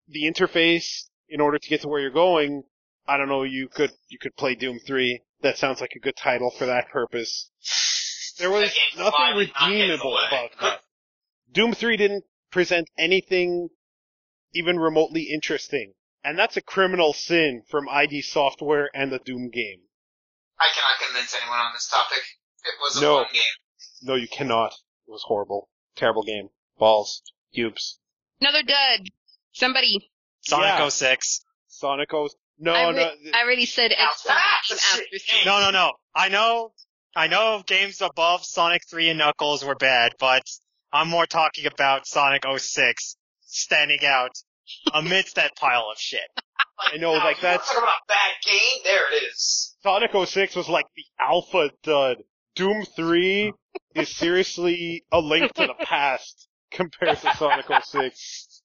the interface in order to get to where you're going, I don't know, you could play Doom 3. That sounds like a good title for that purpose. There was nothing redeemable about that. Doom 3 didn't present anything even remotely interesting. And that's a criminal sin from ID Software and the Doom game. I cannot convince anyone on this topic. It was a fun game. No, you cannot. It was horrible. Terrible game. Balls. Cubes. Another dud. Somebody. Sonic 06. Sonic 06. No. I already said X after 3. No. I know games above Sonic 3 and Knuckles were bad, but I'm more talking about Sonic 06 standing out amidst that pile of shit. I know, like that's... Talking about a bad game? There it is. Sonic 06 was like the alpha dud. Doom 3 is seriously a link to the past compared to Sonic 06.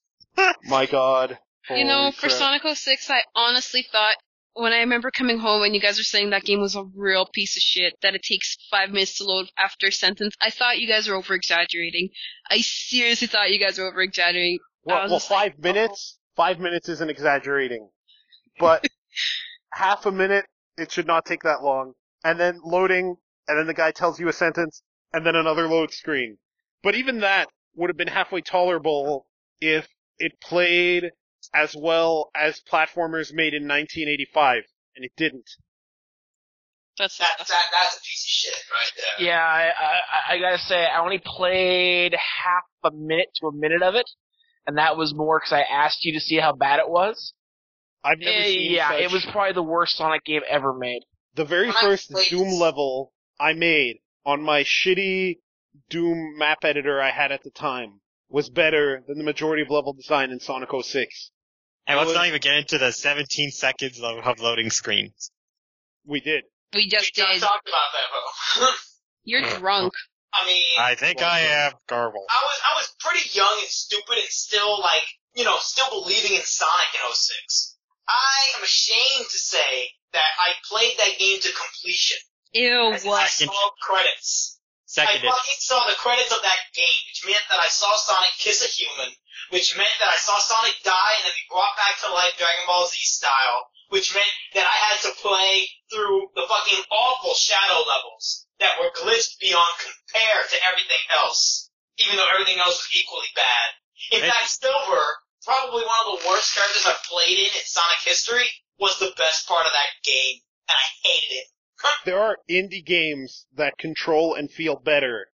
My god. You know, for Sonic 06, I honestly thought, when I remember coming home and you guys were saying that game was a real piece of shit, that it takes 5 minutes to load after a sentence, I thought you guys were over-exaggerating. I seriously thought you guys were over-exaggerating. Well, 5 minutes? 5 minutes isn't exaggerating. But half a minute, it should not take that long. And then loading, and then the guy tells you a sentence, and then another load screen. But even that would have been halfway tolerable if it played as well as platformers made in 1985, and it didn't. That's a piece of shit right there. Yeah, I gotta say, I only played half a minute to a minute of it, and that was more because I asked you to see how bad it was. I've never seen such... it was probably the worst Sonic game ever made. The very first Doom level I made on my shitty Doom map editor I had at the time was better than the majority of level design in Sonic 06. And let's not even get into the 17 seconds of loading screens. We did. We just did. We talked about that, bro. You're drunk. I mean... I think I am garbled. I was pretty young and stupid and still, still believing in Sonic in 06. I am ashamed to say that I played that game to completion. Ew, what? I saw credits. Seconded. I fucking saw the credits of that game, which meant that I saw Sonic kiss a human, which meant that I saw Sonic die and then be brought back to life Dragon Ball Z style, which meant that I had to play through the fucking awful shadow levels that were glitched beyond compare to everything else, even though everything else was equally bad. In fact, Silver, probably one of the worst characters I've played in Sonic history, was the best part of that game, and I hated it. There are indie games that control and feel better,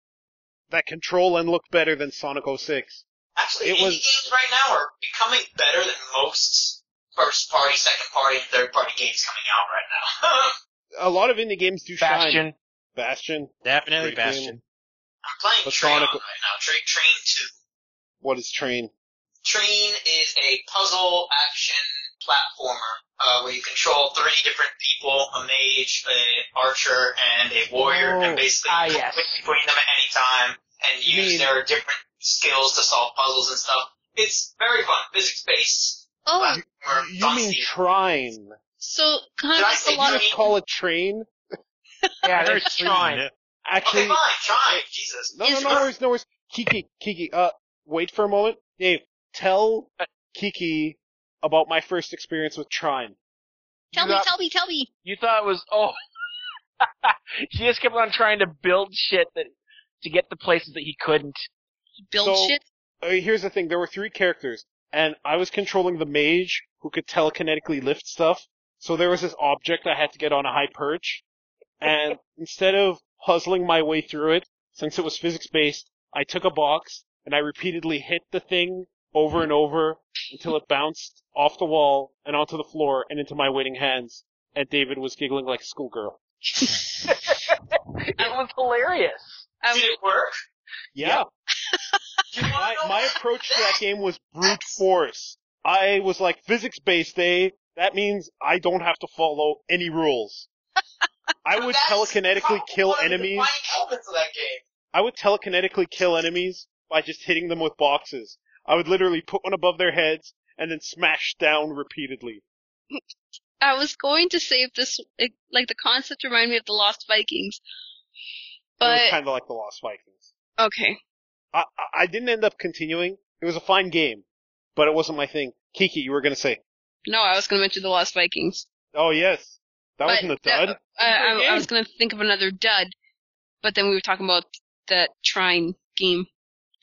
that control and look better than Sonic 06. Actually, indie games right now are becoming better than most first-party, second-party, and third-party games coming out right now. A lot of indie games do Bastion. shine. Bastion. Definitely Great Bastion. game. I'm playing But Train Sonic- right now. Train 2. What is Train? Train is a puzzle action platformer where you control 3 different people, a mage, a archer, and a warrior, and basically switch between them at any time and use their different skills to solve puzzles and stuff. It's very fun, physics-based. Oh, You mean Trine. so kind Did I of say a lot of You call it Train? Yeah, there's Trine. Actually, Okay, fine, Trine, Jesus. no worries. Kiki, wait for a moment. Dave, tell Kiki about my first experience with Trine. tell me. You thought it was, he just kept on trying to build shit to get to places that he couldn't. Build shit. Here's the thing, there were 3 characters, and I was controlling the mage who could telekinetically lift stuff, so there was this object I had to get on a high perch, and instead of puzzling my way through it, since it was physics-based, I took a box, and I repeatedly hit the thing over and over until it bounced off the wall and onto the floor and into my waiting hands, and David was giggling like a schoolgirl. It was hilarious. Did it work? Yeah. My approach to that game was brute force. I was like, physics-based, that means I don't have to follow any rules. I would telekinetically kill enemies. Elements of that game. I would telekinetically kill enemies by just hitting them with boxes. I would literally put one above their heads and then smash down repeatedly. I was going to say if this, like the concept reminded me of the Lost Vikings, It was but kind of like the Lost Vikings. okay. I didn't end up continuing. It was a fine game, but it wasn't my thing. Kiki, you were going to say. No, I was going to mention the Lost Vikings. Oh, yes. That But wasn't a dud. I was going to think of another dud, but then we were talking about that Trine game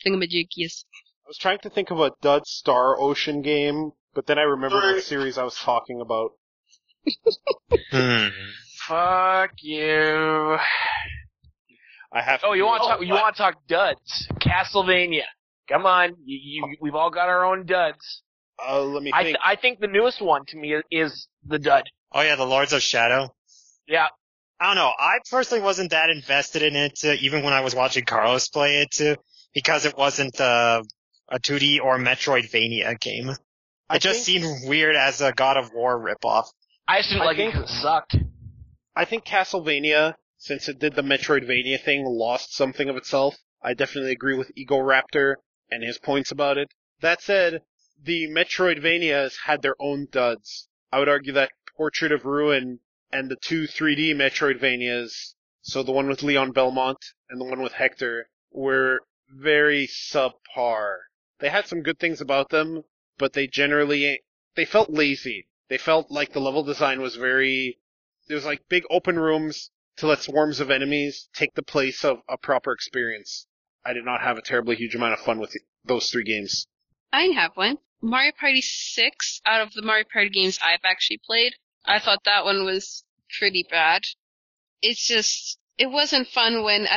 thingamajiggies. I was trying to think of a dud Star Ocean game, but then I remembered what series I was talking about. Fuck you. I have to. Oh, you want to talk duds? Castlevania. Come on, we've all got our own duds. Let me think. I think the newest one to me is the dud. Oh yeah, the Lords of Shadow. Yeah. I don't know. I personally wasn't that invested in it, even when I was watching Carlos play it, because it wasn't a 2D or Metroidvania game. It just seemed weird as a God of War ripoff. I just didn't like it because it sucked. I think Castlevania, since it did the Metroidvania thing, lost something of itself. I definitely agree with Ego Raptor and his points about it. That said, the Metroidvanias had their own duds. I would argue that Portrait of Ruin and the 2 3D Metroidvanias, so the one with Leon Belmont and the one with Hector, were very subpar. They had some good things about them, but they felt lazy. They felt like the level design was there was like big open rooms to let swarms of enemies take the place of a proper experience. I did not have a terribly huge amount of fun with those 3 games. I have one. Mario Party 6, out of the Mario Party games I've actually played, I thought that one was pretty bad. It's just, it wasn't fun when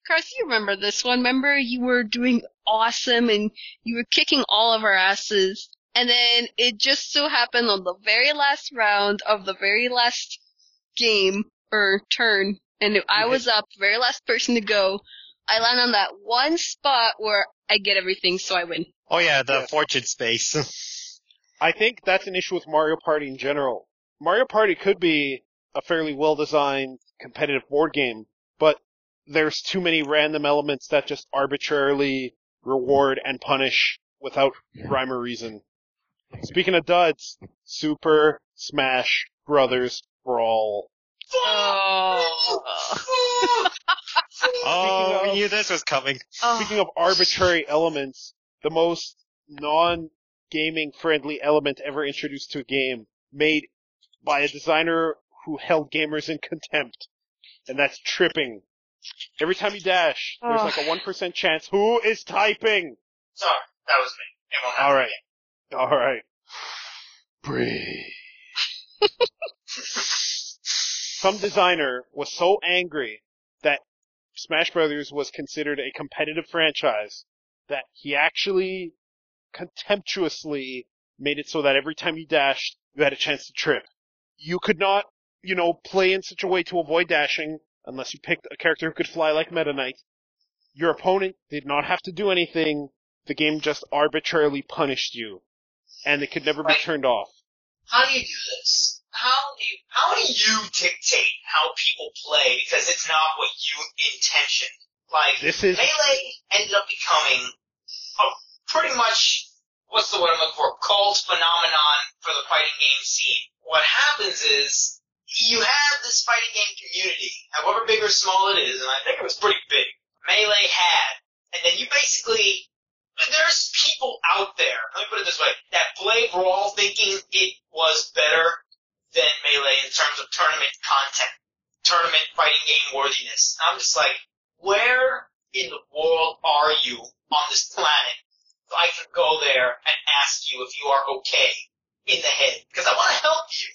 Garth, you remember this one, remember? You were doing awesome and you were kicking all of our asses, and then it just so happened on the very last round of the very last game, or turn, and if I was up, very last person to go, I land on that one spot where I get everything, so I win. Oh yeah, the fortune space. I think that's an issue with Mario Party in general. Mario Party could be a fairly well-designed competitive board game, but there's too many random elements that just arbitrarily reward and punish without rhyme or reason. Speaking of duds, Super Smash Brothers Brawl. Oh, we knew this was coming. Speaking of arbitrary elements, the most non-gaming friendly element ever introduced to a game, made by a designer who held gamers in contempt, and that's tripping. Every time you dash, there's like a 1% chance. Who is typing? Sorry, that was me. It won't happen again. Alright. Breathe. Some designer was so angry that Smash Brothers was considered a competitive franchise that he actually contemptuously made it so that every time you dashed, you had a chance to trip. You could not, play in such a way to avoid dashing unless you picked a character who could fly like Meta Knight. Your opponent did not have to do anything. The game just arbitrarily punished you. And it could never be turned off. How do you do this? How do you dictate how people play because it's not what you intentioned? Melee ended up becoming a pretty much, what's the word I'm looking for, cult phenomenon for the fighting game scene. What happens is, you have this fighting game community, however big or small it is, and I think it was pretty big, Melee had, and then you basically, there's people out there, let me put it this way, that play Brawl thinking it was better than Melee in terms of tournament content, tournament fighting game worthiness. I'm just like, where in the world are you on this planet so I can go there and ask you if you are okay in the head? Because I want to help you.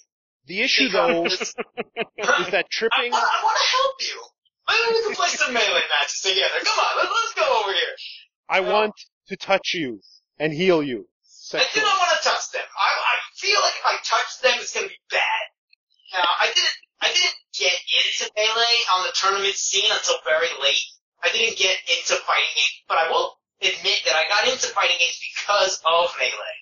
The issue, though, is that tripping... I want to help you. Maybe we can play some Melee matches together. Come on, let's go over here. I want to touch you and heal you. I do not want to touch them. I feel like if I touch them, it's going to be bad. Now, I didn't get into Melee on the tournament scene until very late. I didn't get into fighting games, but I will admit that I got into fighting games because of Melee.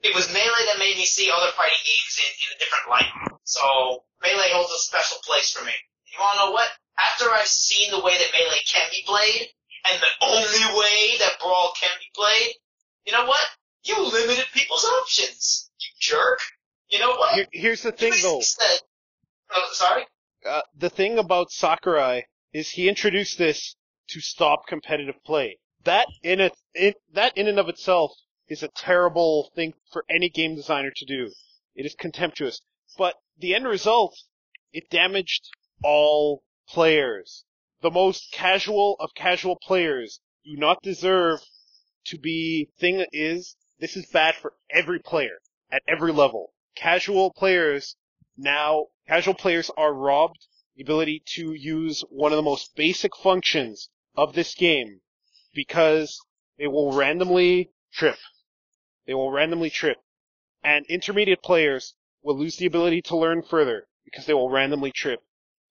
It was Melee that made me see other fighting games in a different light. So, Melee holds a special place for me. You wanna know what? After I've seen the way that Melee can be played, and the only way that Brawl can be played, you know what? You limited people's options, you jerk. You know what? Here's the thing, though. Sorry? The thing about Sakurai is he introduced this to stop competitive play. That in and of itself is a terrible thing for any game designer to do. It is contemptuous. But the end result, it damaged all players. The most casual of casual players do not deserve to be this is bad for every player at every level. Casual players are robbed the ability to use one of the most basic functions of this game because they will randomly trip. And intermediate players will lose the ability to learn further because they will randomly trip.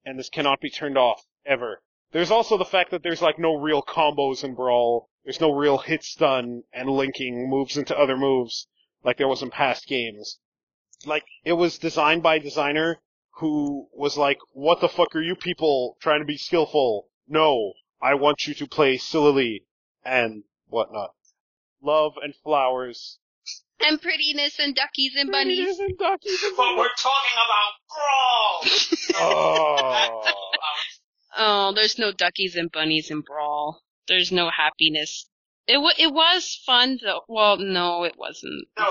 And this cannot be turned off, ever. There's also the fact that there's no real combos in Brawl. There's no real hit stun and linking moves into other moves like there was in past games. It was designed by a designer who was like, what the fuck are you people trying to be skillful? No, I want you to play sillily and whatnot. Love and flowers. And prettiness and duckies and bunnies. But we're talking about Brawl! Oh, there's no duckies and bunnies in Brawl. There's no happiness. It was fun though. Well, no, it wasn't. No,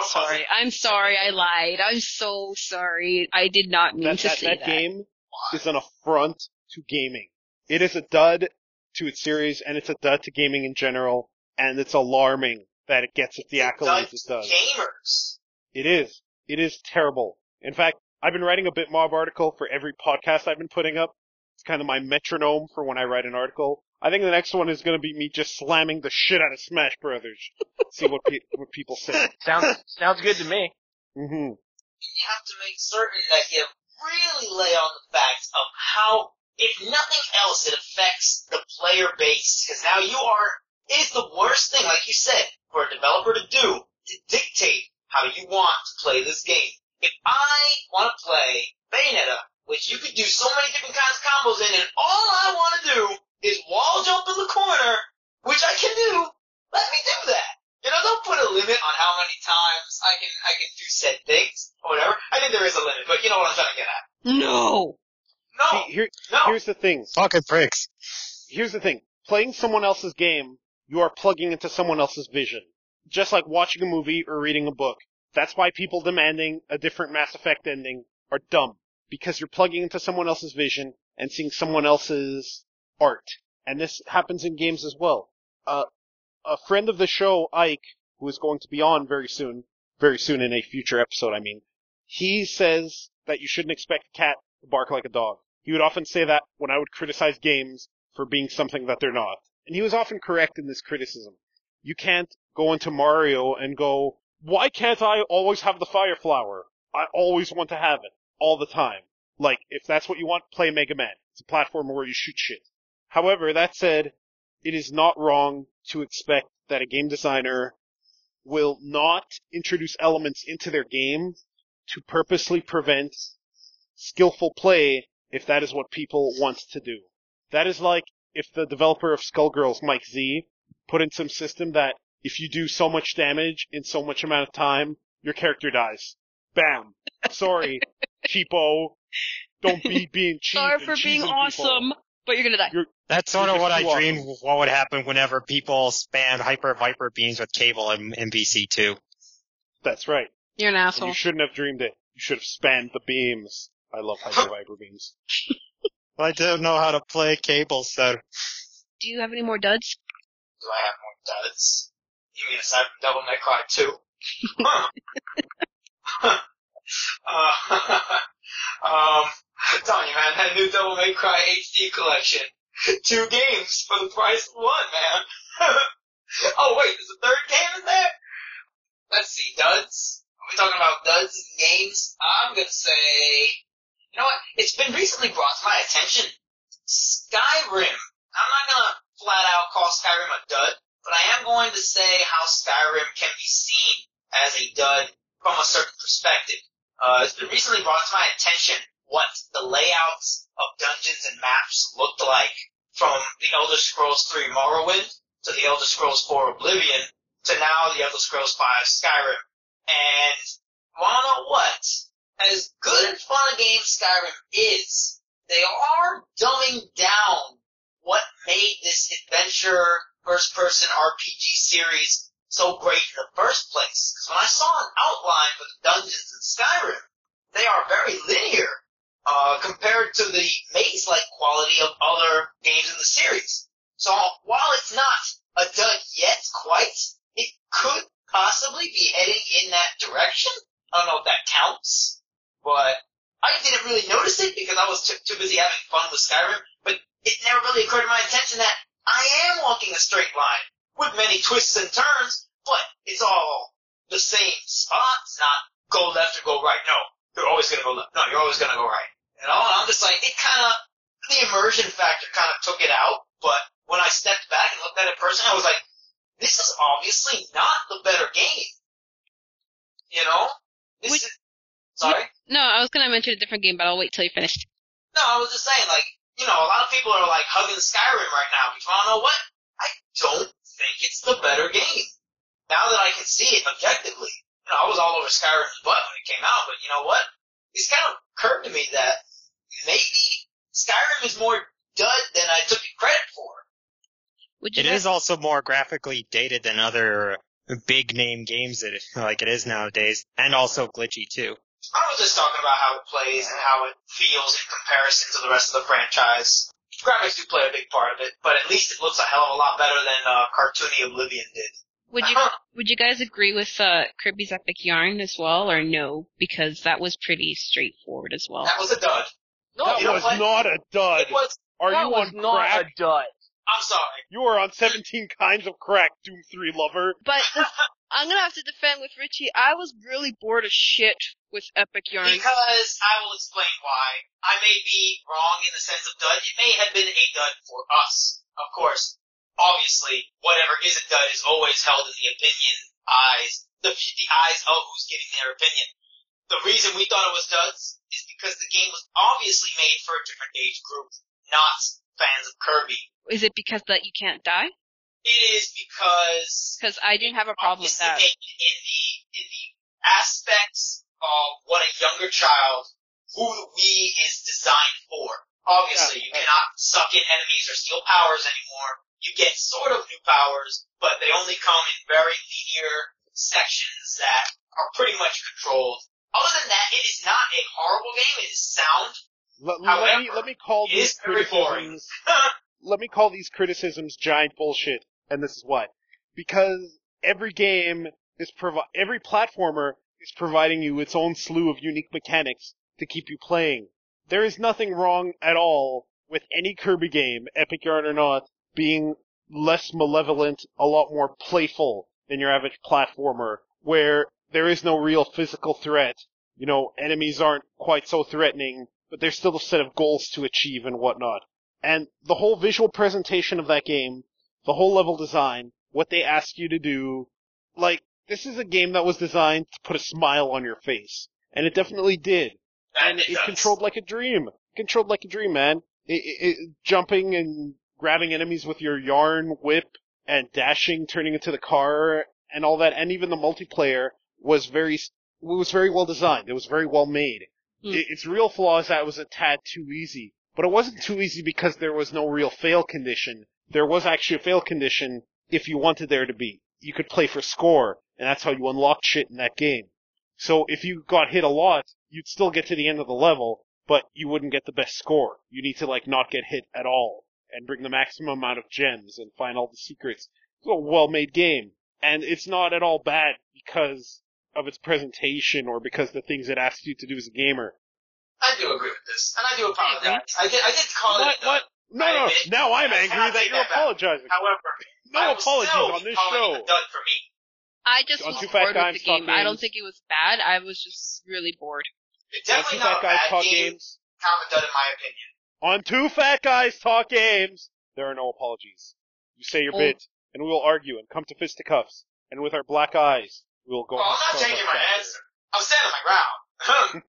I'm sorry, I lied. I'm so sorry. I did not mean to say that. That game is an affront to gaming. It is a dud to its series, and it's a dud to gaming in general, and it's alarming that it gets the accolades it does. Gamers. It is. It is terrible. In fact, I've been writing a Bitmob article for every podcast I've been putting up. It's kind of my metronome for when I write an article. I think the next one is going to be me just slamming the shit out of Smash Brothers. See what people say. Sounds good to me. Mm-hmm. You have to make certain that you really lay on the facts of how, if nothing else, it affects the player base. Because now it's the worst thing, like you said, for a developer to do, to dictate how you want to play this game. If I want to play Bayonetta, which you could do so many different kinds of combos in, and all I want to do is wall jump in the corner, which I can do, let me do that. Don't put a limit on how many times I can do said things, or whatever. I think there is a limit, but you know what I'm trying to get at. No! See, here's the thing. Fucking pricks. Here's the thing. Playing someone else's game, you are plugging into someone else's vision. Just like watching a movie or reading a book. That's why people demanding a different Mass Effect ending are dumb because you're plugging into someone else's vision and seeing someone else's art. And this happens in games as well. A friend of the show, Ike, who is going to be on very soon in a future episode, I mean, he says that you shouldn't expect a cat to bark like a dog. He would often say that when I would criticize games for being something that they're not. And he was often correct in this criticism. You can't go into Mario and go, why can't I always have the fire flower? I always want to have it, all the time. Like, if that's what you want, play Mega Man. It's a platformer where you shoot shit. However, that said, it is not wrong to expect that a game designer will not introduce elements into their game to purposely prevent skillful play if that is what people want to do. That is like if the developer of Skullgirls, Mike Z, put in some system that if you do so much damage in so much amount of time, your character dies. Bam. Sorry, cheapo. Don't be being cheap. Sorry and for being cheesing awesome, people. but you're gonna die. That's sort You're of what just I too dreamed awesome. what would happen whenever people spammed Hyper Viper beams with cable in MVC2. That's right. You're an And asshole. you shouldn't have dreamed it. You should have spanned the beams. I love Hyper Viper beams. I don't know how to play cable, so... Do you have any more duds? Do I have more duds? You mean aside from Devil May Cry 2? I'm telling you, man, that new Devil May Cry HD collection. 2 games for the price of 1, man. Oh wait, there's a 3rd game in there? Let's see, duds? Are we talking about duds and games? I'm gonna say, you know what? It's been recently brought to my attention. Skyrim. I'm not gonna flat out call Skyrim a dud, but I am going to say how Skyrim can be seen as a dud from a certain perspective. It's been recently brought to my attention what the layouts of dungeons and maps looked like from the Elder Scrolls 3 Morrowind to the Elder Scrolls 4 Oblivion to now the Elder Scrolls 5 Skyrim. And wanna know what? As good and fun a game Skyrim is, they are dumbing down what made this adventure first-person RPG series so great in the first place. Because when I saw an outline for the dungeons in Skyrim, they are very linear compared to the maze-like quality of other games in the series. So while it's not a dud yet, quite, it could possibly be heading in that direction. I don't know if that counts, but I didn't really notice it because I was too busy having fun with Skyrim, but it never really occurred to my attention that I am walking a straight line with many twists and turns, but it's all the same spot. It's not go left or go right. No, you're always going to go left. No, you're always going to go right. You know, and I'm just like, the immersion factor kind of took it out, but when I stepped back and looked at it personally, I was like, this is obviously not the better game. You know? Sorry? No, I was gonna mention a different game, but I'll wait till you're finished. No, I was just saying, like, you know, a lot of people are like hugging Skyrim right now, but you wanna know what? I don't think it's the better game. Now that I can see it objectively. You know, I was all over Skyrim's butt when it came out, but you know what? It's kind of occurred to me that maybe Skyrim is more dud than I took it credit for. It is also more graphically dated than other big name games like it is nowadays, and also glitchy too. I was just talking about how it plays and how it feels in comparison to the rest of the franchise. Graphics do play a big part of it, but at least it looks a hell of a lot better than cartoony Oblivion did. Would you guys agree with Kirby's Epic Yarn as well, or no? Because that was pretty straightforward as well. That was a dud. No, that was not a dud. Are you on crack? A dud. I'm sorry. You are on 17 kinds of crack, Doom 3 lover. But I'm gonna have to defend with Richie. I was really bored as shit with Epic Yarn. Because I will explain why. I may be wrong in the sense of dud. It may have been a dud for us. Of course, obviously, whatever is a dud is always held in the opinion eyes, the eyes of who's giving their opinion. The reason we thought it was duds is because the game was obviously made for a different age group, not fans of Kirby. Is it because that you can't die? It is because I didn't have a problem with that. In the aspects of what a younger child, who the Wii is designed for. Obviously, you cannot suck in enemies or steal powers anymore. You get sort of new powers, but they only come in very linear sections that are pretty much controlled. Other than that, it is not a horrible game. It is sound. Let me call it these is very boring. criticisms. Let me call these criticisms giant bullshit, and this is why. Because every game every platformer is providing you its own slew of unique mechanics to keep you playing. There is nothing wrong at all with any Kirby game, Epic Yarn or not, being less malevolent, a lot more playful than your average platformer, where there is no real physical threat. You know, enemies aren't quite so threatening, but there's still a set of goals to achieve and whatnot. And the whole visual presentation of that game, the whole level design, what they ask you to do, like, this is a game that was designed to put a smile on your face. And it definitely did. And it controlled like a dream. Controlled like a dream, man. Jumping and grabbing enemies with your yarn whip and dashing, turning into the car and all that. And even the multiplayer was very well designed. It was very well made. Its real flaw is that it was a tad too easy. But it wasn't too easy because there was no real fail condition. There was actually a fail condition if you wanted there to be. You could play for score, and that's how you unlocked shit in that game. So if you got hit a lot, you'd still get to the end of the level, but you wouldn't get the best score. You need to, not get hit at all, and bring the maximum amount of gems, and find all the secrets. It's a well-made game. And it's not at all bad because of its presentation, or because the things it asks you to do as a gamer. I do agree with this, and I do apologize. I did call it... What? No, now I'm angry that you're apologizing. However, no apologies on this show. It a dud for me. I just was bored with the game. I don't think it was bad. I was just really bored. It's definitely not a bad game. Kind of a dud in my opinion. On Two Fat Guys Talk Games, there are no apologies. You say your bit, and we will argue and come to fisticuffs. And with our black eyes, we will go... I'm not changing my answer. I'm standing my ground.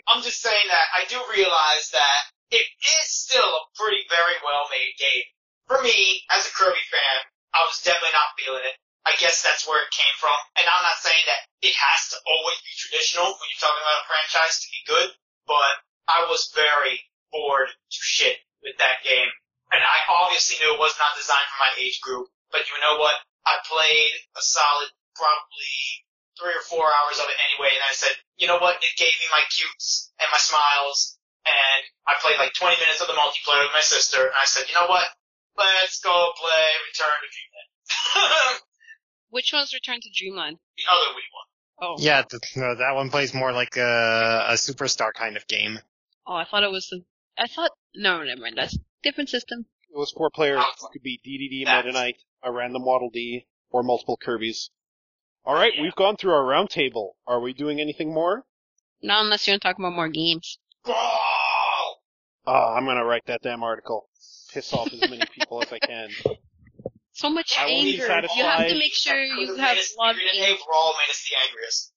I'm just saying that I do realize that it is still a very well-made game. For me, as a Kirby fan, I was definitely not feeling it. I guess that's where it came from. And I'm not saying that it has to always be traditional when you're talking about a franchise to be good, but I was very bored to shit with that game. And I obviously knew it was not designed for my age group, but you know what? I played a solid probably 3 or 4 hours of it anyway, and I said, you know what? It gave me my cutes and my smiles, and I played 20 minutes of the multiplayer with my sister, and I said, you know what? Let's go play Return to Dreamland. Which one's Return to Dreamland? The other Wii one. Oh. Yeah, that one plays more like a Superstar kind of game. Oh, I thought it was no, never mind. That's a different system. It was 4 players. It could be DDD, Meta Knight, a random Waddle Dee, or multiple Kirbys. Alright, we've gone through our roundtable. Are we doing anything more? Not unless you want to talk about more games. I'm gonna write that damn article. Piss off as many people as I can. So much I won't be anger. satisfied. You have to make sure you have a lot of games. Overall made us the angriest.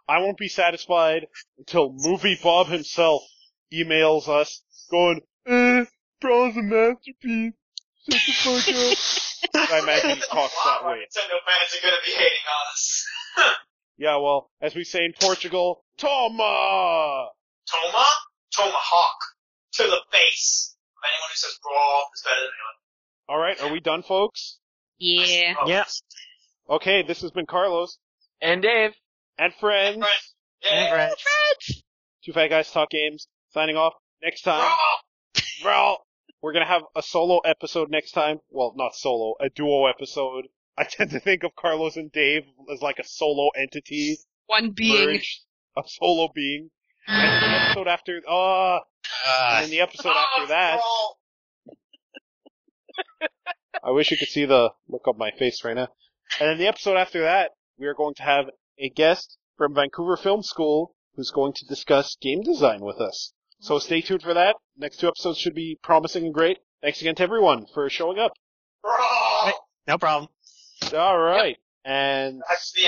I won't be satisfied until Movie Bob himself emails us going, Brawl's a masterpiece. Shut the fuck up. I imagine he talks that way. Nintendo fans are gonna be hating on us. Yeah, well, as we say in Portugal, Toma! Toma? Tomahawk. To the face. Anyone who says Brawl is better than anyone. Alright, are we done, folks? Yeah. Yeah. Okay, this has been Carlos. And Dave. And friends. Yeah. Friends! Two Fat Guys Talk Games. Signing off. Next time. Brawl! Brawl! We're gonna have a solo episode next time. Well, not solo, a duo episode. I tend to think of Carlos and Dave as like a solo entity. One being. Merged. A solo being. And the episode after, and then the episode after that. Brawl! I wish you could see the look on my face right now. And then the episode after that, we are going to have a guest from Vancouver Film School who's going to discuss game design with us. So stay tuned for that. Next 2 episodes should be promising and great. Thanks again to everyone for showing up. Brawl! No problem. Alright. And That's the